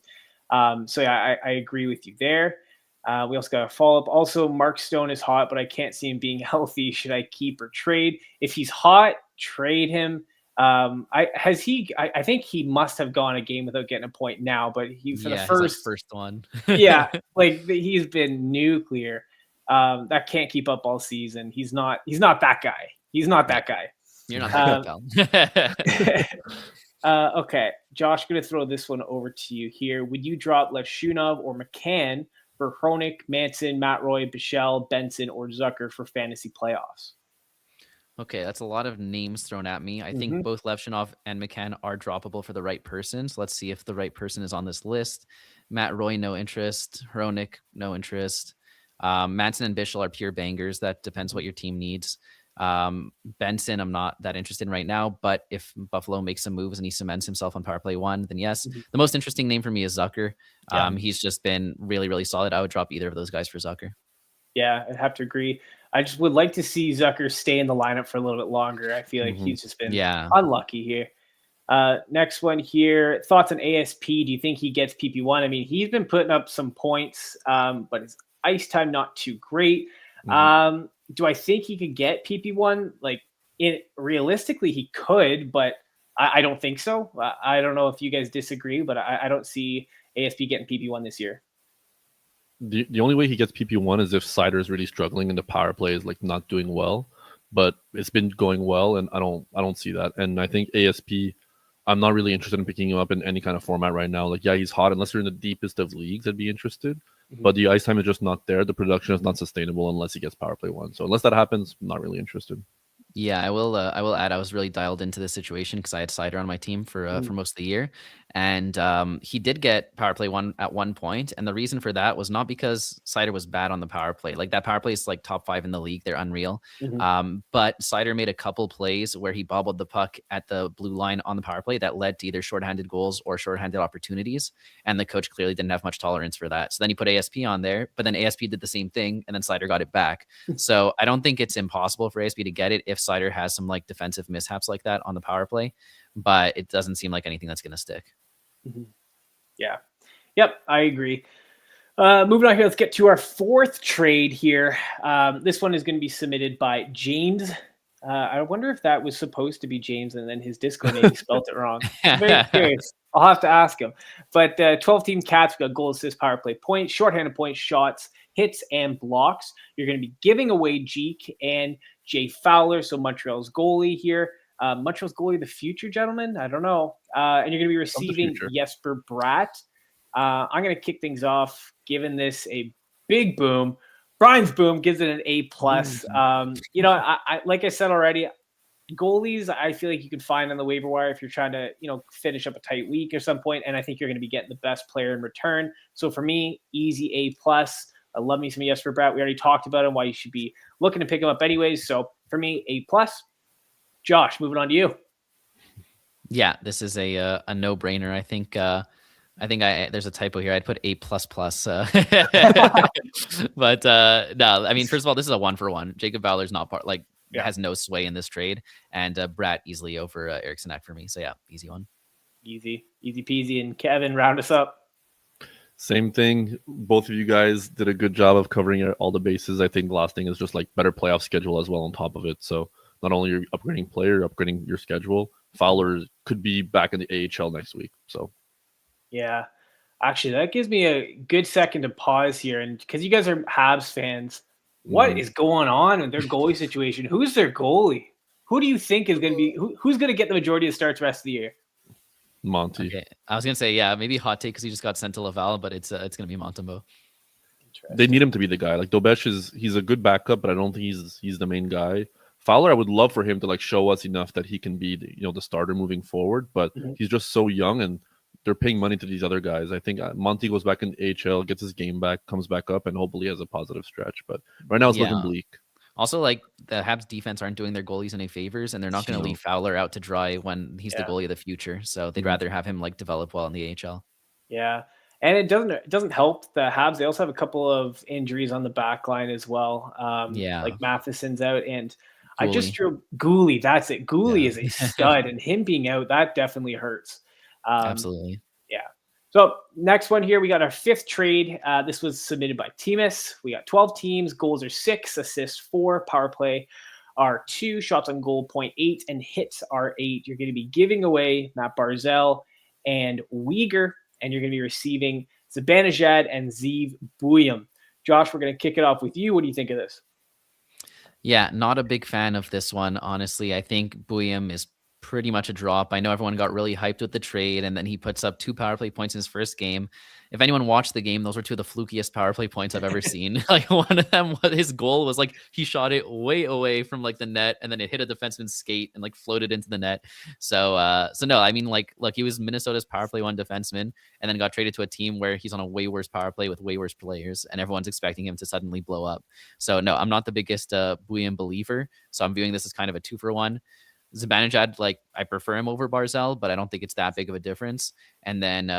Speaker 1: So yeah, I agree with you there. We also got a follow-up. Also, Mark Stone is hot, but I can't see him being healthy. Should I keep or trade? If he's hot, trade him. I think he must have gone a game without getting a point now, but the
Speaker 2: first one.
Speaker 1: Yeah, like he's been nuclear. That can't keep up all season. He's not that guy. He's not that guy.
Speaker 2: You're not that
Speaker 1: guy. Okay, Josh, going to throw this one over to you here. Would you drop Leshunov or McCann for Hronik, Manson, Matt Roy, Bichelle, Benson, or Zucker for fantasy playoffs?
Speaker 2: Okay, that's a lot of names thrown at me. I think both Levshunov and McCann are droppable for the right person. So let's see if the right person is on this list. Matt Roy, no interest. Hronik, no interest. Manson and Bichelle are pure bangers. That depends what your team needs. Benson, I'm not that interested in right now, but if Buffalo makes some moves and he cements himself on power play 1, then yes. The most interesting name for me is Zucker. He's just been really, really solid. I would drop either of those guys for Zucker.
Speaker 1: Yeah, I'd have to agree. I just would like to see Zucker stay in the lineup for a little bit longer. I feel like he's just been unlucky here. Next one here. Thoughts on ASP? Do you think he gets PP1? I mean, he's been putting up some points, but his ice time not too great. Do I think he could get PP1? Like, realistically, he could, but I don't think so. I don't know if you guys disagree, but I don't see ASP getting PP1 this year.
Speaker 3: The only way he gets PP1 is if Seider is really struggling and the power play is like not doing well, but it's been going well, and I don't see that. And I think ASP, I'm not really interested in picking him up in any kind of format right now. Like, yeah, he's hot unless you're in the deepest of leagues. I'd be interested, but the ice time is just not there. The production is not sustainable unless he gets power play 1. So unless that happens, I'm not really interested.
Speaker 2: Yeah, I will add, I was really dialed into this situation because I had Seider on my team for most of the year. And he did get power play 1 at one point. And the reason for that was not because Seider was bad on the power play. Like, that power play is like top 5 in the league. They're unreal. But Seider made a couple plays where he bobbled the puck at the blue line on the power play that led to either shorthanded goals or shorthanded opportunities. And the coach clearly didn't have much tolerance for that. So then he put ASP on there, but then ASP did the same thing, and then Seider got it back. So I don't think it's impossible for ASP to get it if Seider has some like defensive mishaps like that on the power play, but it doesn't seem like anything that's going to stick.
Speaker 1: Yeah. Yep. I agree. Moving on here. Let's get to our 4th trade here. This one is going to be submitted by James. I wonder if that was supposed to be James and then his Discord maybe spelled it wrong. I'm very curious. I'll have to ask him. But 12-team Cats, we got goal, assist, power play, points, shorthanded points, shots, hits, and blocks. You're going to be giving away Jeek and Jay Fowler, so Montreal's goalie here. Montreal's goalie, the future, gentlemen? I don't know. And you're going to be receiving Jesper Bratt. I'm going to kick things off, giving this a big boom. Brian's boom gives it an A+. I like I said already, goalies, I feel like you can find on the waiver wire if you're trying to, finish up a tight week or some point, and I think you're going to be getting the best player in return. So for me, easy A+. I love me some Jesper Bratt. We already talked about him, why you should be looking to pick him up anyways. So for me, A+. Josh, moving on to you.
Speaker 2: Yeah, this is a no-brainer. I think there's a typo here. I'd put A++. But no, I mean, first of all, this is a 1-for-1. Jacob Fowler's not has no sway in this trade, and Bratt easily over Eriksson Ek for me. So yeah, easy one. Easy
Speaker 1: peasy. And Kevin, round us up.
Speaker 3: Same thing. Both of you guys did a good job of covering all the bases. I think the last thing is just like better playoff schedule as well on top of it. So not only are you upgrading player, you're upgrading your schedule. Fowler could be back in the AHL next week. So
Speaker 1: yeah, actually, that gives me a good second to pause here, and because you guys are Habs fans, what is going on in their goalie situation? Who's their goalie? Who do you think is going to be who's going to get the majority of starts rest of the year?
Speaker 3: Monty.
Speaker 2: Okay. I was going to say, yeah, maybe hot take because he just got sent to Laval, but it's going to be Montembeault.
Speaker 3: They need him to be the guy. Like Dobesh he's a good backup, but I don't think he's the main guy. Fowler, I would love for him to like show us enough that he can be the starter moving forward, but he's just so young and they're paying money to these other guys. I think Monty goes back in AHL, gets his game back, comes back up, and hopefully has a positive stretch. But right now it's looking bleak.
Speaker 2: Also, like the Habs defense aren't doing their goalies any favors, and they're not going to leave Fowler out to dry when he's the goalie of the future. So they'd rather have him like develop well in the AHL.
Speaker 1: Yeah. And it doesn't help the Habs. They also have a couple of injuries on the back line as well. Like Matheson's out, and Gooley. I just drew Gooley. That's it. Gooley is a stud, and him being out, that definitely hurts.
Speaker 2: Absolutely.
Speaker 1: Yeah. So next one here, we got our 5th trade. This was submitted by Timus. We got 12 teams. Goals are 6, assists 4, power play are 2, shots on goal 0.8, and hits are 8. You're going to be giving away Matt Barzal and Waiver, and you're going to be receiving Zibanejad and Zeev Buium. Josh, we're going to kick it off with you. What do you think of this?
Speaker 2: Yeah, not a big fan of this one, honestly. I think Buium is pretty much a drop. I know everyone got really hyped with the trade, and then he puts up 2 power play points in his first game. If anyone watched the game, those were 2 of the flukiest power play points I've ever seen. Like one of them, his goal was like he shot it way away from like the net, and then it hit a defenseman's skate and like floated into the net. So no, I mean like he was Minnesota's power play 1 defenseman, and then got traded to a team where he's on a way worse power play with way worse players, and everyone's expecting him to suddenly blow up. So no, I'm not the biggest Buium believer. So I'm viewing this as kind of a 2-for-1. Zibanejad, like I prefer him over Barzal, but I don't think it's that big of a difference. And then,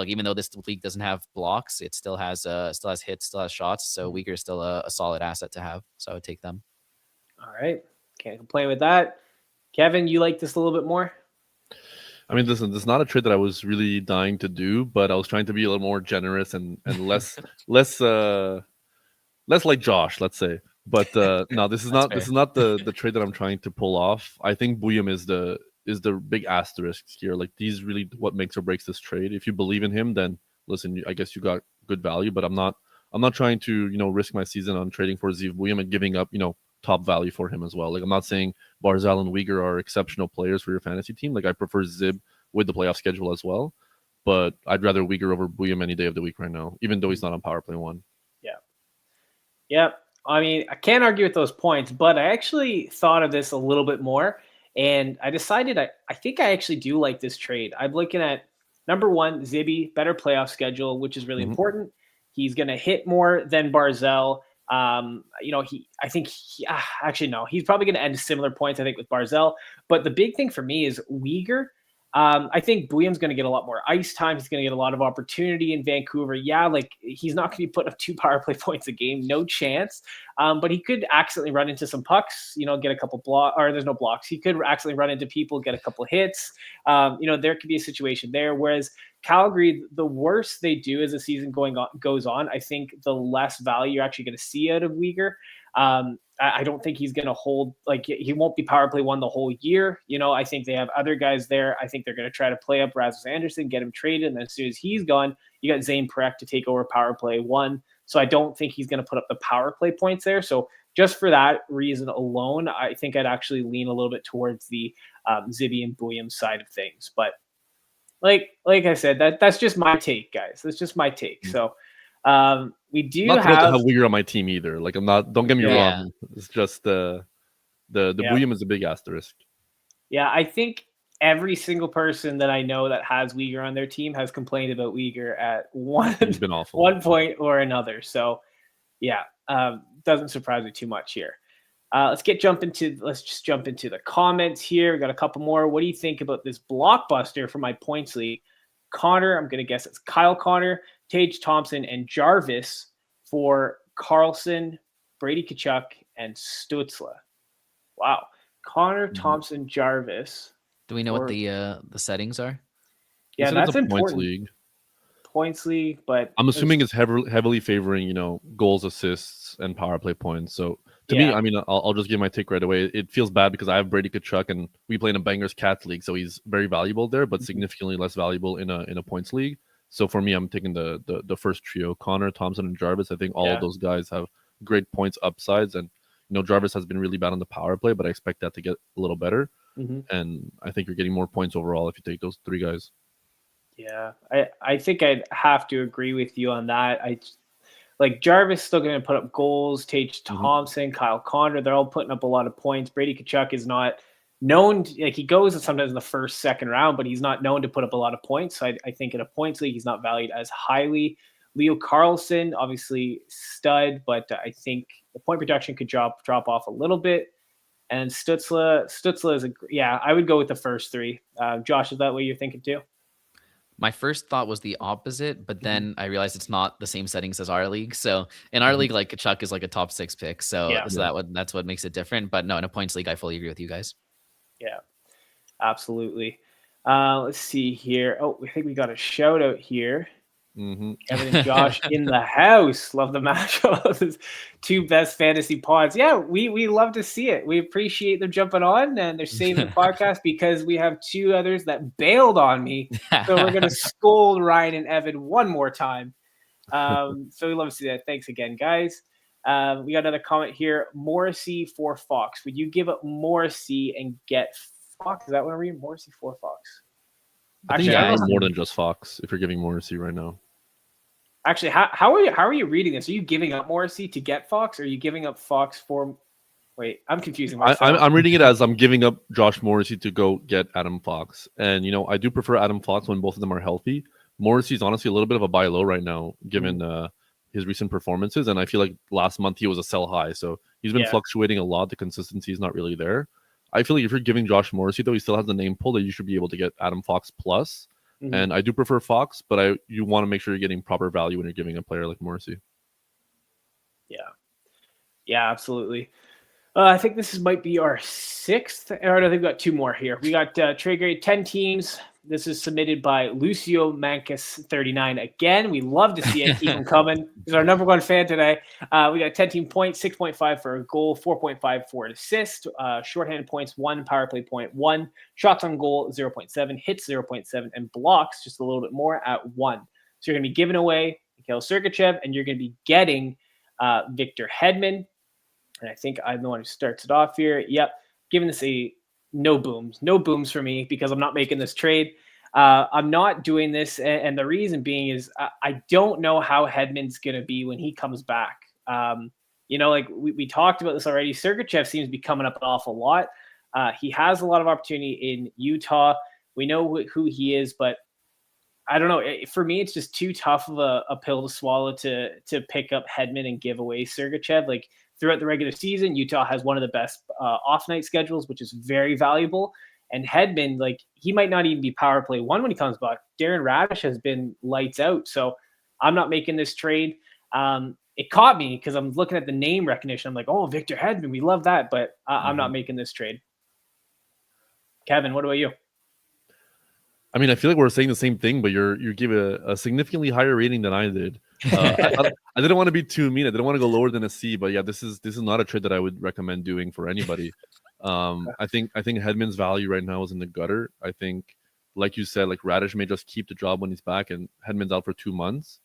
Speaker 2: even though this league doesn't have blocks, it still has hits, still has shots. So Waiver is still a solid asset to have. So I would take them.
Speaker 1: All right, can't complain with that. Kevin, you like this a little bit more?
Speaker 3: I mean, listen, this is not a trade that I was really dying to do, but I was trying to be a little more generous and less like Josh, let's say. But no, this is not the trade that I'm trying to pull off. I think Buium is the big asterisk here. Like, he's really what makes or breaks this trade. If you believe in him, then listen, I guess you got good value. But I'm not trying to risk my season on trading for Zeev Buium and giving up top value for him as well. Like, I'm not saying Barzal and Waiver are exceptional players for your fantasy team. Like, I prefer Zib with the playoff schedule as well. But I'd rather Waiver over Buium any day of the week right now, even though he's not on power play 1.
Speaker 1: Yeah. I mean, I can't argue with those points, but I actually thought of this a little bit more, and I decided I think I actually do like this trade. I'm looking at number 1, Zibby, better playoff schedule, which is really important. He's going to hit more than Barzal. He's probably going to end similar points, I think, with Barzal. But the big thing for me is Waiver. I think Buium's going to get a lot more ice time. He's going to get a lot of opportunity in Vancouver. Yeah, like he's not going to be putting up 2 power play points a game, no chance. But he could accidentally run into some pucks, get a couple blocks, or there's no blocks. He could accidentally run into people, get a couple hits. There could be a situation there. Whereas Calgary, the worse they do as the season goes on, I think the less value you're actually going to see out of Waiver. I don't think he's going to hold, like, he won't be power play 1 the whole year. I think they have other guys there. I think they're going to try to play up Rasmus Anderson, get him traded. And then as soon as he's gone, you got Zane Parekh to take over power play 1. So I don't think he's going to put up the power play points there. So just for that reason alone, I think I'd actually lean a little bit towards the Zibby and Buium side of things. But like I said, that's just my take, guys. That's just my take. So we do
Speaker 3: not
Speaker 1: have
Speaker 3: Waiver on my team either. Like, I'm not. Don't get me wrong. It's just the Buium is a big asterisk.
Speaker 1: Yeah, I think every single person that I know that has Waiver on their team has complained about Waiver at one point or another. So, yeah, doesn't surprise me too much here. Let's just jump into the comments here. We got a couple more. What do you think about this blockbuster for my points league? Connor, I'm going to guess it's Kyle Connor, Tage Thompson, and Jarvis for Carlson, Brady Tkachuk, and Stützle. Wow. Connor, Thompson, Jarvis.
Speaker 2: Do we know what the settings are?
Speaker 1: Yeah, that's important.
Speaker 3: Points league.
Speaker 1: Points league, but
Speaker 3: I'm assuming it's heavily favoring, goals, assists, and power play points. So to me, I mean, I'll just give my take right away. It feels bad because I have Brady Tkachuk and we play in a Bangers Cats league, so he's very valuable there, but significantly less valuable in a points league. So for me, I'm taking the first trio: Connor, Thompson, and Jarvis. I think all of those guys have great points upsides, and Jarvis has been really bad on the power play, but I expect that to get a little better. And I think you're getting more points overall if you take those 3 guys.
Speaker 1: Yeah, I think I'd have to agree with you on that. like Jarvis still going to put up goals. Tage Thompson, Kyle Connor, they're all putting up a lot of points. Brady Tkachuk is not known like he goes sometimes in the first, second round, but he's not known to put up a lot of points. So I think in a points league, he's not valued as highly. Leo Carlson, obviously stud, but I think the point production could drop off a little bit. And Stützle is I would go with the first three. Josh, is that what you're thinking too?
Speaker 2: My first thought was the opposite, but then I realized it's not the same settings as our league. So in our league, like Tkachuk is like a top 6 pick. So, that's what makes it different. But no, in a points league, I fully agree with you guys.
Speaker 1: Yeah, absolutely. Let's see here. Oh, I think we got a shout out here. Kevin and Josh in the house. Love the matchup. Two best fantasy pods. Yeah, we love to see it. We appreciate them jumping on, and they're saving the podcast because we have two others that bailed on me. So we're going to scold Ryan and Evan one more time. So we love to see that. Thanks again, guys. We got another comment here. Morrissey for Fox. Would you give up Morrissey and get Fox? Is that what I read? Morrissey for Fox.
Speaker 3: Actually, more than just Fox if you're giving Morrissey right now.
Speaker 1: Actually, how are you reading this? Are you giving up Morrissey to get Fox, or are you giving up Fox for? Wait, I'm confusing myself.
Speaker 3: I'm reading it as I'm giving up Josh Morrissey to go get Adam Fox, and I do prefer Adam Fox when both of them are healthy. Morrissey's honestly a little bit of a buy low right now, given his recent performances, and I feel like last month he was a sell high, so he's been fluctuating a lot. The consistency is not really there. I feel like if you're giving Josh Morrissey, though, he still has the name pull that you should be able to get Adam Fox plus. And I do prefer Fox, but you want to make sure you're getting proper value when you're giving a player like Morrissey.
Speaker 1: Yeah, absolutely. I think this might be our 6th. Or no, they've got 2 more here. We got trade grade 10 teams. This is submitted by Lucio Mancus 39. Again, we love to see it. Keep them coming. He's our number 1 fan today. We got 10 team points, 6.5 for a goal, 4.5 for an assist, shorthanded points 1, power play point 1, shots on goal 0.7, hits 0.7, and blocks just a little bit more at 1. So you're going to be giving away Mikhail Sergachev, and you're going to be getting Victor Hedman. And I think I'm the one who starts it off here. Yep, giving this a no booms for me because I'm not making this trade. I'm not doing this, and the reason being is I don't know how Hedman's going to be when he comes back. Like we talked about this already. Sergachev seems to be coming up an awful lot. He has a lot of opportunity in Utah. We know who he is, but I don't know. For me, it's just too tough of a pill to swallow to pick up Hedman and give away Sergachev. Like, throughout the regular season, Utah has one of the best off-night schedules, which is very valuable. And Hedman, like, he might not even be power play 1 when he comes back. Darren Radish has been lights out. So I'm not making this trade. It caught me because I'm looking at the name recognition. I'm like, oh, Victor Hedman, we love that. But I'm not making this trade. Kevin, what about you?
Speaker 3: I mean, I feel like we're saying the same thing, but you give a significantly higher rating than I did. I didn't want to be too mean. I didn't want to go lower than a C, but yeah, this is not a trade that I would recommend doing for anybody. I think Hedman's value right now is in the gutter. I think, like you said, like Radish may just keep the job when he's back, and Hedman's out for 2 months.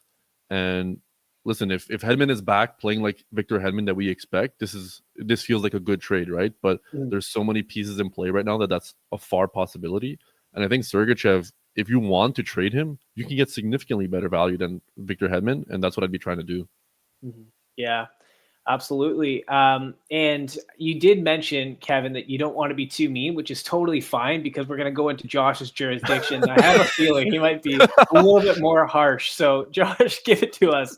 Speaker 3: And listen, if Hedman is back playing like Victor Hedman that we expect, this feels like a good trade, right? But there's so many pieces in play right now that's a far possibility. And I think Sergachev, if you want to trade him, you can get significantly better value than Victor Hedman, and that's what I'd be trying to do.
Speaker 1: Yeah, absolutely. And you did mention, Kevin, that you don't want to be too mean, which is totally fine because we're going to go into Josh's jurisdiction. I have a feeling he might be a little bit more harsh. So, Josh, give it to us.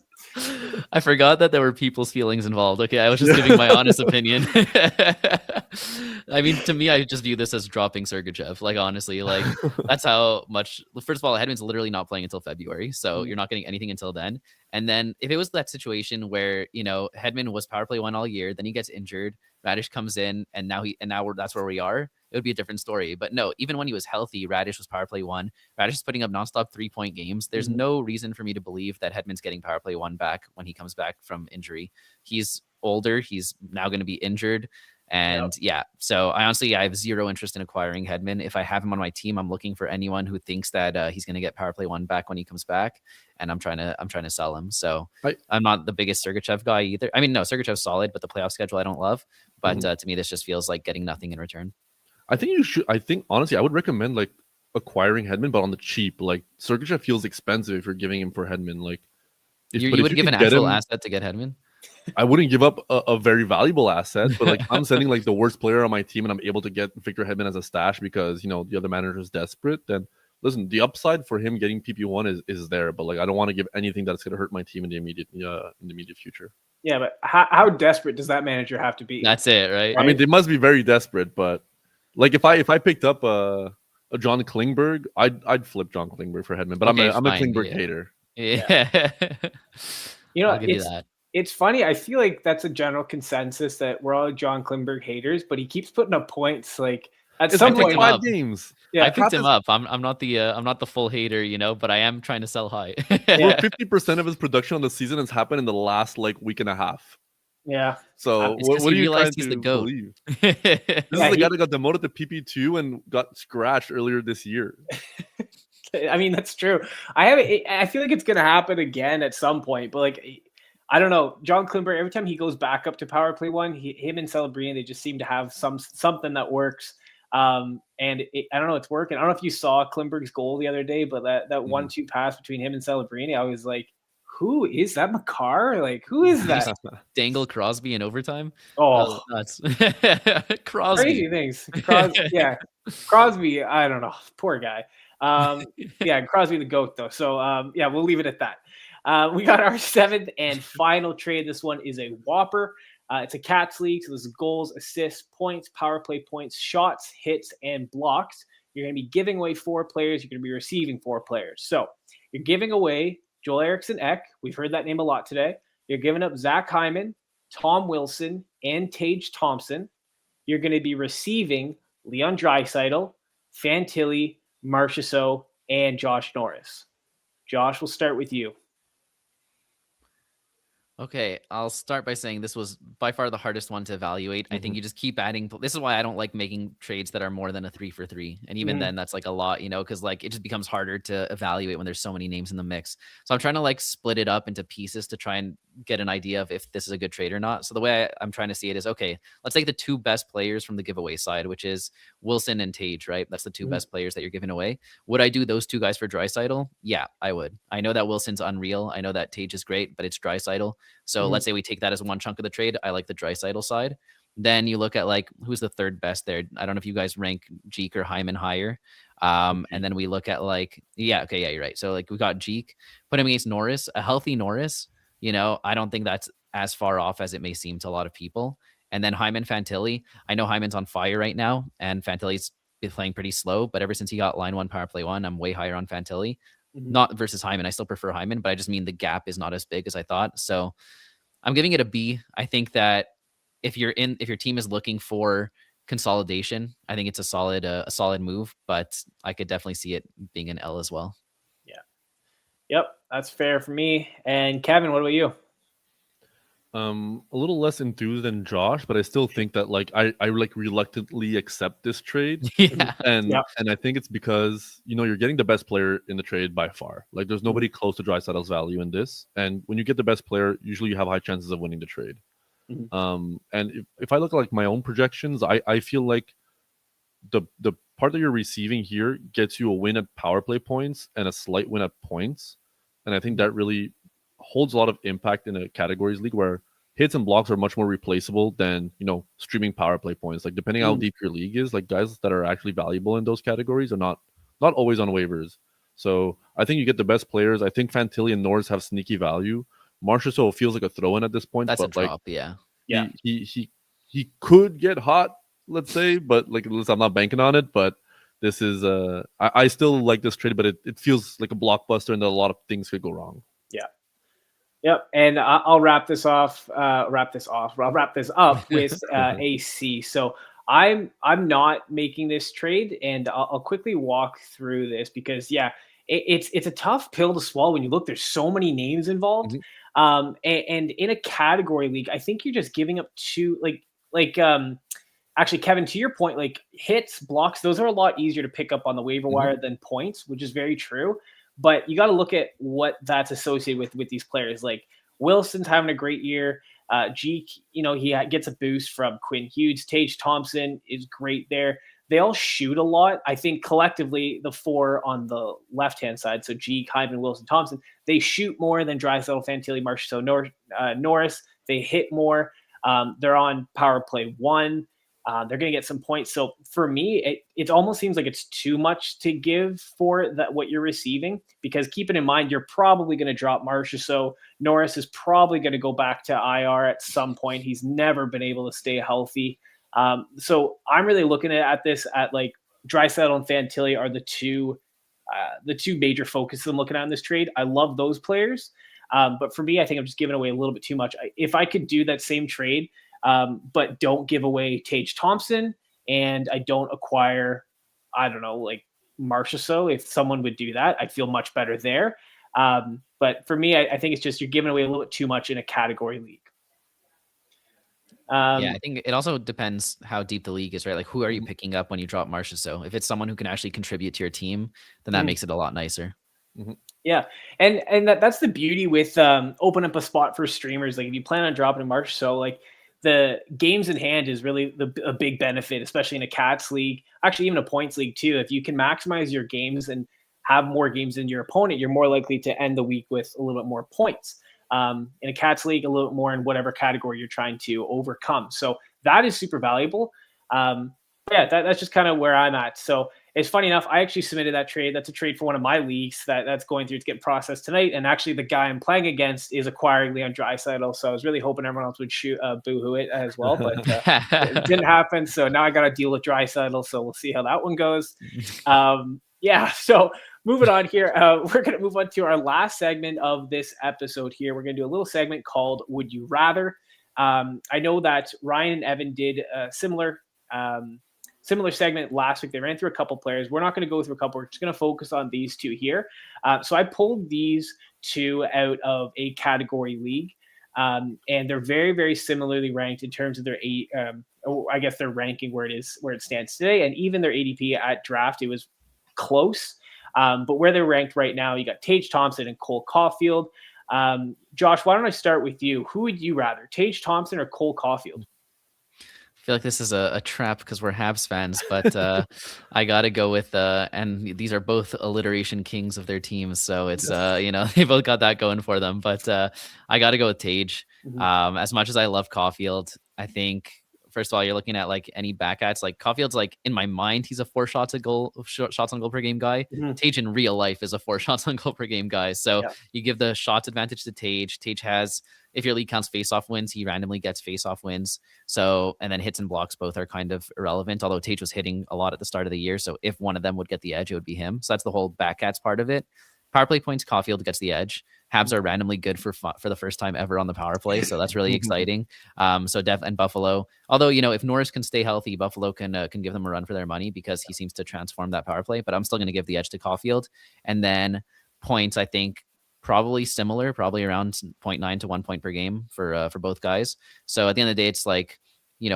Speaker 2: I forgot that there were people's feelings involved. Okay, I was just giving my honest opinion. I mean, to me, I just view this as dropping Sergachev. Like, honestly, like that's how much. First of all, Hedman's literally not playing until February, so you're not getting anything until then. And then if it was that situation where Hedman was power play 1 all year, then he gets injured, Radish comes in, and now that's where we are. It would be a different story. But no, even when he was healthy, Radish was power play 1. Radish is putting up nonstop 3-point games. There's no reason for me to believe that Hedman's getting power play 1 back when he comes back from injury. He's older. He's now going to be injured. And so I honestly, I have zero interest in acquiring Hedman. If I have him on my team, I'm looking for anyone who thinks that he's going to get power play 1 back when he comes back. And I'm trying to sell him. So I'm not the biggest Sergachev guy either. I mean, no, Sergachev's solid, but the playoff schedule I don't love. But to me, this just feels like getting nothing in return.
Speaker 3: I think honestly, I would recommend like acquiring Hedman, but on the cheap. Like Sergachev feels expensive if you're giving him for Hedman. Like
Speaker 2: You would give an actual asset to get Hedman?
Speaker 3: I wouldn't give up a very valuable asset, but like I'm sending like the worst player on my team and I'm able to get Victor Hedman as a stash because, you know, the other manager is desperate, then listen, the upside for him getting PP1 is there, but like I don't want to give anything that's going to hurt my team in the immediate future.
Speaker 1: Yeah, but how desperate does that manager have to be?
Speaker 2: That's it, right?
Speaker 3: I mean, they must be very desperate, but like if I picked up a John Klingberg, I'd flip John Klingberg for Hedman, but
Speaker 2: Okay,
Speaker 3: I'm a Klingberg
Speaker 2: yeah.
Speaker 3: hater.
Speaker 2: Yeah.
Speaker 1: You know,
Speaker 2: I'll give you that.
Speaker 1: It's funny. I feel like that's a general consensus that we're all John Klingberg haters, but he keeps putting up points. Like at some point,
Speaker 3: 5 games.
Speaker 1: Yeah,
Speaker 2: I picked him up. I'm not the full hater, you know, but I am trying to sell high.
Speaker 3: Well, 50% of his production on the season has happened in the last like week and a half.
Speaker 1: Yeah.
Speaker 3: So what are you trying to believe? This is the guy that got demoted to PP2 and got scratched earlier this year.
Speaker 1: I mean, that's true. I feel like it's gonna happen again at some point, but like I don't know. John Klingberg, every time he goes back up to power play 1, him and Celebrini, they just seem to have something that works. I don't know, it's working. I don't know if you saw Klingberg's goal the other day, but that 1-2 pass between him and Celebrini, I was like, who is that? Makar? Like, who is that?
Speaker 2: Dangle Crosby in overtime.
Speaker 1: Oh,
Speaker 2: nuts. Crosby.
Speaker 1: Crazy things. Crosby. I don't know. Poor guy. Crosby the GOAT though. So we'll leave it at that. We got our 7th and final trade. This one is a whopper. It's a Cats league, so there's goals, assists, points, power play points, shots, hits, and blocks. You're going to be giving away 4 players. You're going to be receiving 4 players. So you're giving away Joel Eriksson Ek. We've heard that name a lot today. You're giving up Zach Hyman, Tom Wilson, and Tage Thompson. You're going to be receiving Leon Draisaitl, Fantilli, Marchessault, and Josh Norris. Josh, we'll start with you.
Speaker 2: Okay, I'll start by saying this was by far the hardest one to evaluate. I think you just keep adding. This is why I don't like making trades that are more than a 3 for 3. And even then, that's like a lot, you know, because like it just becomes harder to evaluate when there's so many names in the mix. So I'm trying to like split it up into pieces to try and get an idea of if this is a good trade or not. So the way I'm trying to see it is, okay, let's take the 2 best players from the giveaway side, which is Wilson and Tage, right? That's the 2 best players that you're giving away. Would I do those 2 guys for Draisaitl? Yeah, I would. I know that Wilson's unreal. I know that Tage is great, but it's Draisaitl. So let's say we take that as one chunk of the trade. I like the Draisaitl side. Then you look at like who's the 3rd best there. I don't know if you guys rank Jeek or Hyman higher. And then we look at like, you're right. So like we got Jeek, put him against Norris, a healthy Norris. You know, I don't think that's as far off as it may seem to a lot of people. And then Hyman Fantilli. I know Hyman's on fire right now, and Fantilli's been playing pretty slow. But ever since he got line 1, power play 1, I'm way higher on Fantilli. Not versus Hyman. I still prefer Hyman, but I just mean the gap is not as big as I thought. So I'm giving it a B. I think that if your team is looking for consolidation, I think it's a solid move. But I could definitely see it being an L as well.
Speaker 1: Yep, that's fair for me. And Kevin, what about you?
Speaker 3: A little less enthused than Josh, but I still think that like I like reluctantly accept this trade. And I think it's because, you know, you're getting the best player in the trade by far. Like there's nobody close to Draisaitl's value in this. And when you get the best player, usually you have high chances of winning the trade. And if I look at like my own projections, I feel like the part that you're receiving here gets you a win at power play points and a slight win at points. And I think that really holds a lot of impact in a categories league where hits and blocks are much more replaceable than, you know, streaming power play points. Like depending how deep your league is, like guys that are actually valuable in those categories are not always on waivers. So I think you get the best players. I think Fantilli and Norris have sneaky value. Marchessault feels like a throw-in at this point.
Speaker 2: That's
Speaker 3: but
Speaker 2: a drop, yeah.
Speaker 3: He could get hot, let's say, but like I'm not banking on it. But this is I still like this trade, but it feels like a blockbuster and that a lot of things could go wrong.
Speaker 1: Yep, and I'll wrap this off. I'll wrap this up with AC. So I'm not making this trade, and I'll quickly walk through this because it's a tough pill to swallow when you look. There's so many names involved, and in a category league, I think you're just giving up actually, Kevin, to your point, like hits, blocks, those are a lot easier to pick up on the waiver wire than points, which is very true. But you got to look at what that's associated with these players. Like Wilson's having a great year. Jeek, you know, he gets a boost from Quinn Hughes. Tage Thompson is great there. they all shoot a lot. I think collectively, the four on the left-hand side, so G, Hyman, Wilson, Thompson, they shoot more than Draisaitl, Fantilli, Marchessault, Norris. They hit more. They're on power play 1. They're going to get some points. So for me, it almost seems like it's too much to give for that what you're receiving, because keeping in mind, you're probably going to drop Marchessault. Norris is probably going to go back to IR at some point. He's never been able to stay healthy. So I'm really looking at this at like Draisaitl and Fantilli are the two major focuses I'm looking at in this trade. I love those players. But for me, I think I'm just giving away a little bit too much. If I could do that same trade, but don't give away Tage Thompson and I don't acquire, I don't know, like Marchessault, if someone would do that, I'd feel much better there. But for me, I think it's just you're giving away a little bit too much in a category league.
Speaker 2: Yeah, I think it also depends how deep the league is, right? Like, who are you picking up when you drop Marchessault? If it's someone who can actually contribute to your team, then that makes it a lot nicer.
Speaker 1: Yeah, and that's the beauty with open up a spot for streamers. Like, if you plan on dropping a Marchessault, like the games in hand is really a big benefit, especially in a Cats league, actually even a points league too. If you can maximize your games and have more games than your opponent, you're more likely to end the week with a little bit more points. In a Cats league, a little bit more in whatever category you're trying to overcome. So that is super valuable. That's just kind of where I'm at. So it's funny enough, I actually submitted that trade. That's a trade for one of my leagues that's going through to get processed tonight. And actually the guy I'm playing against is acquiring Leon Draisaitl. So I was really hoping everyone else would boo-hoo it as well, but it didn't happen. So now I got to deal with Draisaitl. So we'll see how that one goes. So moving on here, we're going to move on to our last segment of this episode here. We're going to do a little segment called Would You Rather? I know that Ryan and Evan did a similar segment last week. They ran through a couple players. We're not going to go through a couple. We're just going to focus on these two here. So I pulled these two out of a category league, and they're very, very similarly ranked in terms of their I guess their ranking where it stands today, and even their ADP at draft. It was close, but where they're ranked right now, you got Tage Thompson and Cole Caulfield. Josh, why don't I start with you? Who would you rather, Tage Thompson or Cole Caulfield?
Speaker 2: I feel like this is a trap because we're Habs fans, but I got to go with, and these are both alliteration kings of their teams. So it's, they both got that going for them, but I got to go with Tage. As much as I love Caulfield, I think, first of all, you're looking at like any backouts, like Caulfield's like in my mind, he's a 4 shots on goal per game guy. Tage in real life is a 4 shots on goal per game guy. So you give the shots advantage to Tage. Tage has, if your league counts face-off wins, he randomly gets face-off wins. So, and then hits and blocks both are kind of irrelevant, although Tage was hitting a lot at the start of the year. So if one of them would get the edge, it would be him. So that's the whole backcats part of it. Power play points, Caulfield gets the edge. Habs are randomly good for the first time ever on the power play. So that's really exciting. So Dev and Buffalo, although, if Norris can stay healthy, Buffalo can give them a run for their money because he seems to transform that power play, but I'm still going to give the edge to Caulfield. And then points, I think, probably similar, probably around 0.9 to 1 point per game for both guys. So at the end of the day, it's like,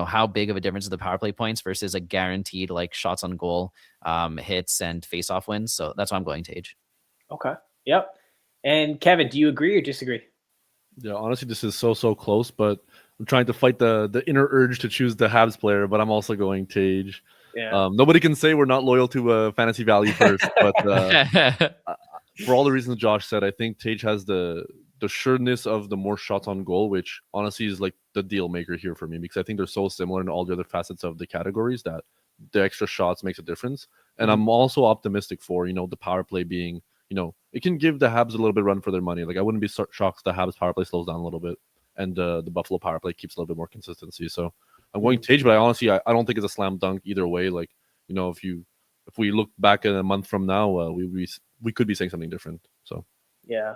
Speaker 2: how big of a difference is the power play points versus a guaranteed like shots on goal, hits and face-off wins. So that's why I'm going Tage.
Speaker 1: Okay. Yep. And Kevin, do you agree or disagree?
Speaker 3: Yeah, honestly, this is so close, but I'm trying to fight the inner urge to choose the Habs player, but I'm also going Tage.
Speaker 1: Yeah.
Speaker 3: Nobody can say we're not loyal to fantasy value first, but for all the reasons Josh said, I think Tage has the sureness of the more shots on goal, which honestly is like the deal maker here for me, because I think they're so similar in all the other facets of the categories that the extra shots makes a difference. And I'm also optimistic for, the power play being, it can give the Habs a little bit run for their money. Like, I wouldn't be shocked if the Habs power play slows down a little bit and the Buffalo power play keeps a little bit more consistency. So I'm going Tage, but I don't think it's a slam dunk either way. Like, if we look back in a month from now, we could be saying something different. So
Speaker 1: yeah,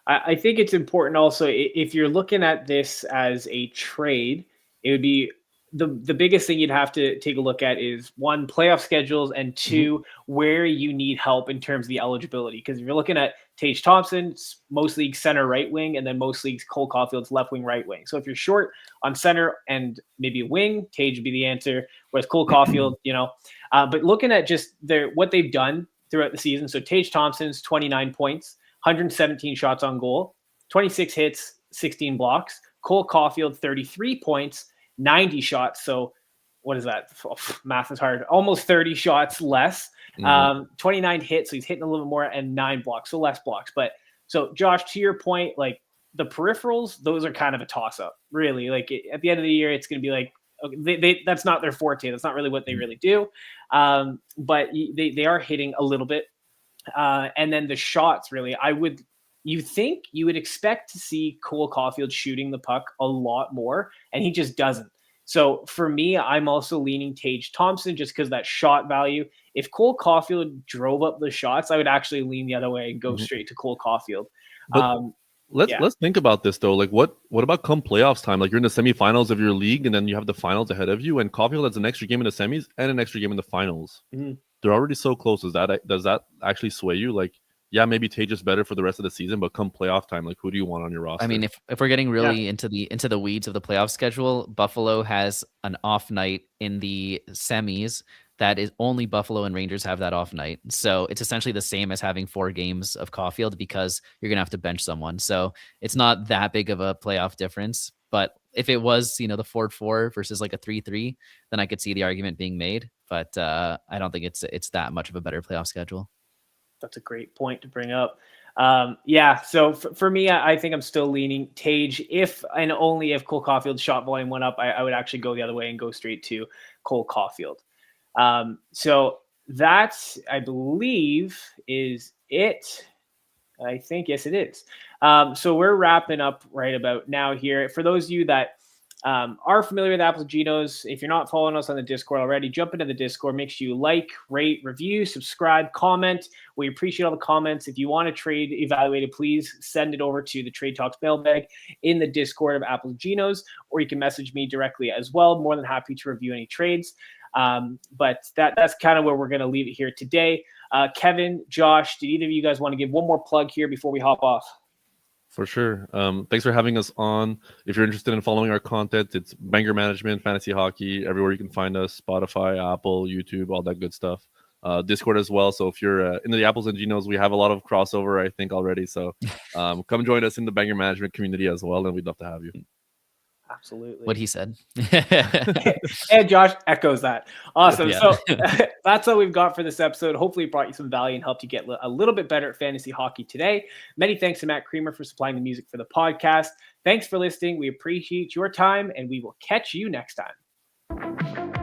Speaker 1: I think it's important also, if you're looking at this as a trade, it would be the biggest thing you'd have to take a look at is 1, playoff schedules, and 2, where you need help in terms of the eligibility. Because if you're looking at Tage Thompson, most leagues center right wing, and then most leagues Cole Caulfield's left wing, right wing. So if you're short on center and maybe a wing, Tage would be the answer, whereas Cole Caulfield, but looking at just what they've done throughout the season. So Tage Thompson's 29 points, 117 shots on goal, 26 hits, 16 blocks. Cole Caulfield, 33 points, 90 shots. So what is that? Math is hard. Almost 30 shots less. 29 hits, so he's hitting a little bit more, and 9 blocks, so less blocks. But so Josh, to your point, like the peripherals, those are kind of a toss up, really. Like at the end of the year, it's going to be like, okay, they that's not their forte. That's not really what they really do. But they are hitting a little bit. And then the shots, really, you would expect to see Cole Caulfield shooting the puck a lot more, and he just doesn't. So for me, I'm also leaning Tage Thompson just because that shot value. If Cole Caulfield drove up the shots, I would actually lean the other way and go straight to Cole Caulfield.
Speaker 3: But let's think about this though. Like what about come playoffs time? Like you're in the semifinals of your league, and then you have the finals ahead of you, and Caulfield has an extra game in the semis and an extra game in the finals. They're already so close. Does that actually sway you? Like, yeah, maybe Tage is better for the rest of the season, but come playoff time, like who do you want on your roster?
Speaker 2: I mean, if we're getting really into the weeds of the playoff schedule, Buffalo has an off night in the semis. That is only Buffalo and Rangers have that off night. So it's essentially the same as having 4 games of Caulfield because you're going to have to bench someone. So it's not that big of a playoff difference. But if it was, the 4-4 versus like a 3-3, then I could see the argument being made. But I don't think it's that much of a better playoff schedule.
Speaker 1: That's a great point to bring up. So for me, I think I'm still leaning Tage. If and only if Cole Caulfield's shot volume went up, I would actually go the other way and go straight to Cole Caulfield. So that, I believe, is it. I think, yes, it is. So we're wrapping up right about now here. For those of you that are familiar with Apple's Ginos, if you're not following us on the Discord already, jump into the Discord. Make sure you like, rate, review, subscribe, comment. We appreciate all the comments. If you want a trade evaluated, please send it over to the Trade Talks mailbag in the Discord of Apple's Ginos, or you can message me directly as well. More than happy to review any trades. But that's kind of where we're going to leave it here today. Kevin, Josh, did either of you guys want to give one more plug here before we hop off?
Speaker 3: For sure. Thanks for having us on. If you're interested in following our content, it's Banger Management, Fantasy Hockey, everywhere you can find us, Spotify, Apple, YouTube, all that good stuff. Discord as well. So if you're into the Apples and Ginos, we have a lot of crossover, I think, already. So come join us in the Banger Management community as well, and we'd love to have you.
Speaker 1: Absolutely.
Speaker 2: What he said.
Speaker 1: And Josh echoes that. Awesome.
Speaker 2: Yeah.
Speaker 1: So that's all we've got for this episode. Hopefully it brought you some value and helped you get a little bit better at fantasy hockey today. Many thanks to Matt Creamer for supplying the music for the podcast. Thanks for listening. We appreciate your time, and we will catch you next time.